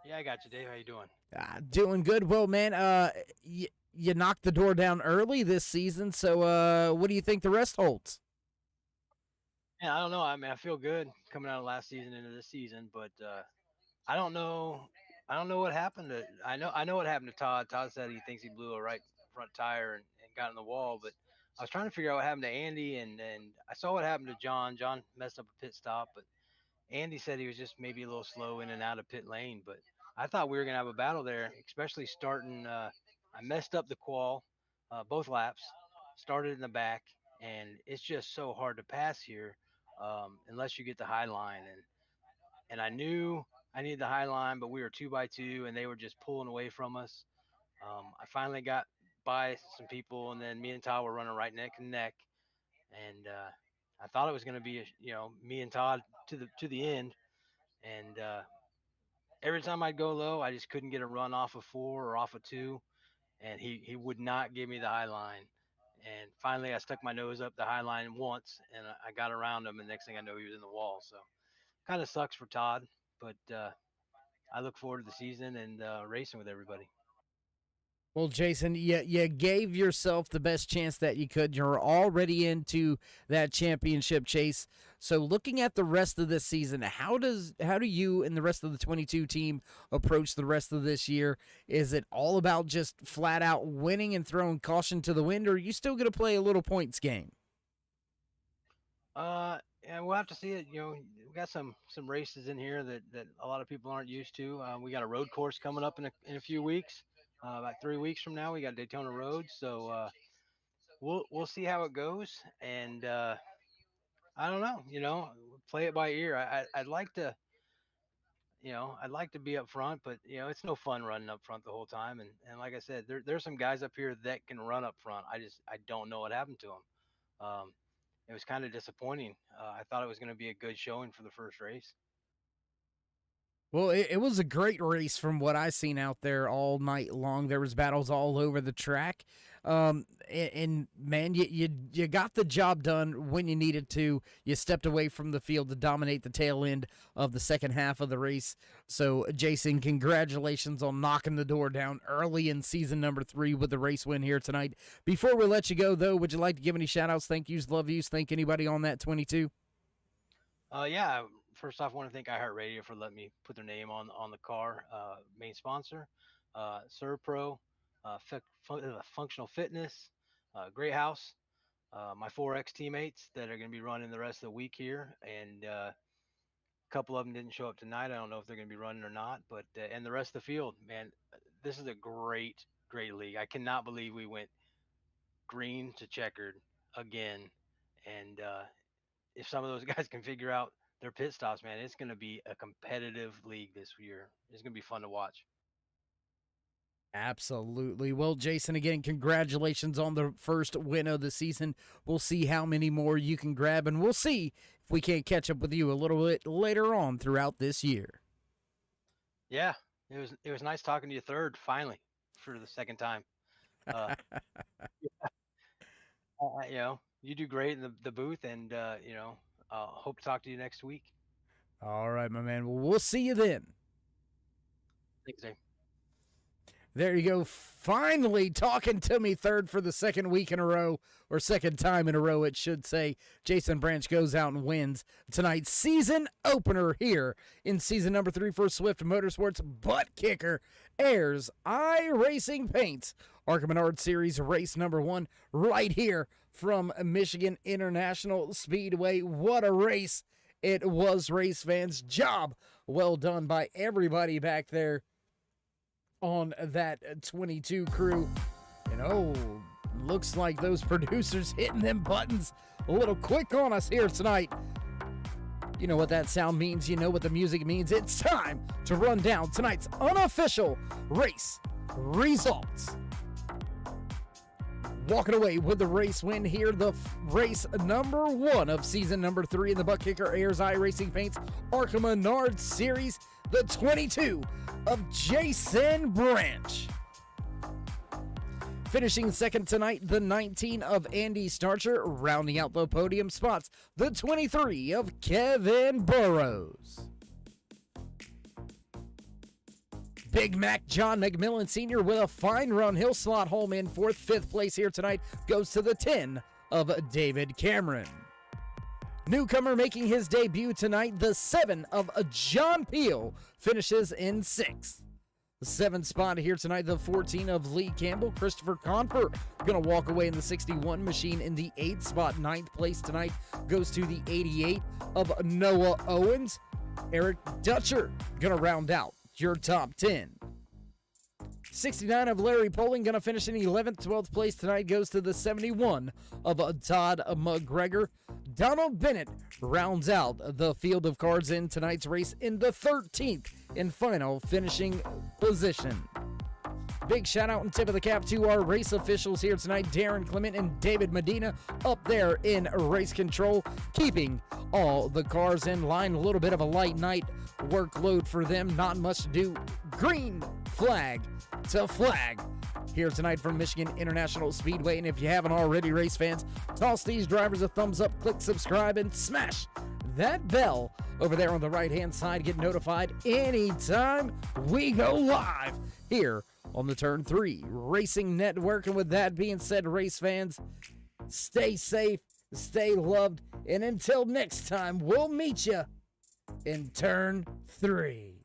Yeah, I got you, Dave. How you doing? Doing good. Well, man, you knocked the door down early this season, so what do you think the rest holds? Yeah, I don't know. I mean, I feel good coming out of last season into this season, but I don't know. I don't know what happened to. I know what happened to Todd. Todd said he thinks he blew a right front tire and got in the wall, but I was trying to figure out what happened to Andy, and I saw what happened to John. John messed up a pit stop, but Andy said he was just maybe a little slow in and out of pit lane. But I thought we were gonna have a battle there, especially starting. I messed up the qual, both laps, started in the back, and it's just so hard to pass here unless you get the high line. And I knew I needed the high line, but we were 2x2, and they were just pulling away from us. I finally got by some people, and then me and Todd were running right neck and neck, and I thought it was going to be me and Todd to the end, and every time I'd go low, I just couldn't get a run off of 4 or off of 2, and he would not give me the high line. And finally, I stuck my nose up the high line once, and I got around him, and next thing I know, he was in the wall. So kind of sucks for Todd, but I look forward to the season and racing with everybody. Well, Jason, you gave yourself the best chance that you could. You're already into that championship chase. So looking at the rest of this season, how do you and the rest of the 22 team approach the rest of this year? Is it all about just flat out winning and throwing caution to the wind, or are you still going to play a little points game? Yeah, we'll have to see it. We got some races in here that a lot of people aren't used to. We got a road course coming up in a few weeks. About 3 weeks from now, we got Daytona Road, so we'll see how it goes, and I don't know, play it by ear. I'd like to, be up front, but it's no fun running up front the whole time, and like I said, there's some guys up here that can run up front. I don't know what happened to them. It was kind of disappointing. I thought it was going to be a good showing for the first race. Well, it was a great race from what I seen out there all night long. There was battles all over the track. And man, you got the job done when you needed to. You stepped away from the field to dominate the tail end of the second half of the race. So, Jason, congratulations on knocking the door down early in season number 3 with the race win here tonight. Before we let you go, though, would you like to give any shout-outs, thank yous, love yous, thank anybody on that 22? Yeah. First off, I want to thank iHeartRadio for letting me put their name on the car. Main sponsor, Servpro, Functional Fitness, Great House, my 4X teammates that are going to be running the rest of the week here, and a couple of them didn't show up tonight. I don't know if they're going to be running or not, but and the rest of the field, man, this is a great league. I cannot believe we went green to checkered again, and if some of those guys can figure out their pit stops, man, it's going to be a competitive league this year. It's going to be fun to watch. Absolutely. Well, Jason, again, congratulations on the first win of the season. We'll see how many more you can grab, and we'll see if we can't catch up with you a little bit later on throughout this year. Yeah, it was nice talking to you third, finally, for the second time. You do great in the booth, and hope to talk to you next week. All right, my man. Well, we'll see you then. Thanks, Dave. There you go. Finally talking to me third for the second week in a row, or second time in a row, it should say. Jason Branch goes out and wins tonight's season opener here in season number 3 for Swift Motorsports Butt Kicker Airs iRacingPaints Arca Menards Series race number 1 right here from Michigan International Speedway. What a race it was, race fans. Job well done by everybody back there on that 22 crew. And looks like those producers hitting them buttons a little quick on us here tonight. You know what that sound means. You know what the music means. It's time to run down tonight's unofficial race results. Walking away with the race win here, the race number 1 of season number 3 in the BUTTKICKER AYERS iRacingPaints Arca Menards series, the 22 of Jason Branch. Finishing second tonight, the 19 of Andy Starcher, rounding out the podium spots, the 23 of Kevin Burrows. Big Mac John McMillan Sr. with a fine run. He'll slot home in fourth. Fifth place here tonight goes to the 10 of David Cameron. Newcomer making his debut tonight, the 7 of John Peel, finishes in 6th. The 7th spot here tonight, the 14 of Lee Campbell. Christopher Confer going to walk away in the 61 machine in the 8th spot. 9th place tonight goes to the 88 of Noah Owens. Eric Dutcher going to round out your top 10. 69 of Larry Poling going to finish in 11th. 12th place tonight goes to the 71 of Todd McGregor. Donald Bennett rounds out the field of cards in tonight's race in the 13th and final finishing position. Big shout out and tip of the cap to our race officials here tonight, Darren Clement and David Medina up there in race control, keeping all the cars in line. A little bit of a light night workload for them, not much to do. Green flag to flag here tonight from Michigan International Speedway. And if you haven't already, race fans, toss these drivers a thumbs up, click subscribe, and smash that bell over there on the right hand side. Get notified anytime we go live here on the Turn 3 Racing Network. And with that being said, race fans, stay safe, stay loved, and until next time, we'll meet you in Turn 3.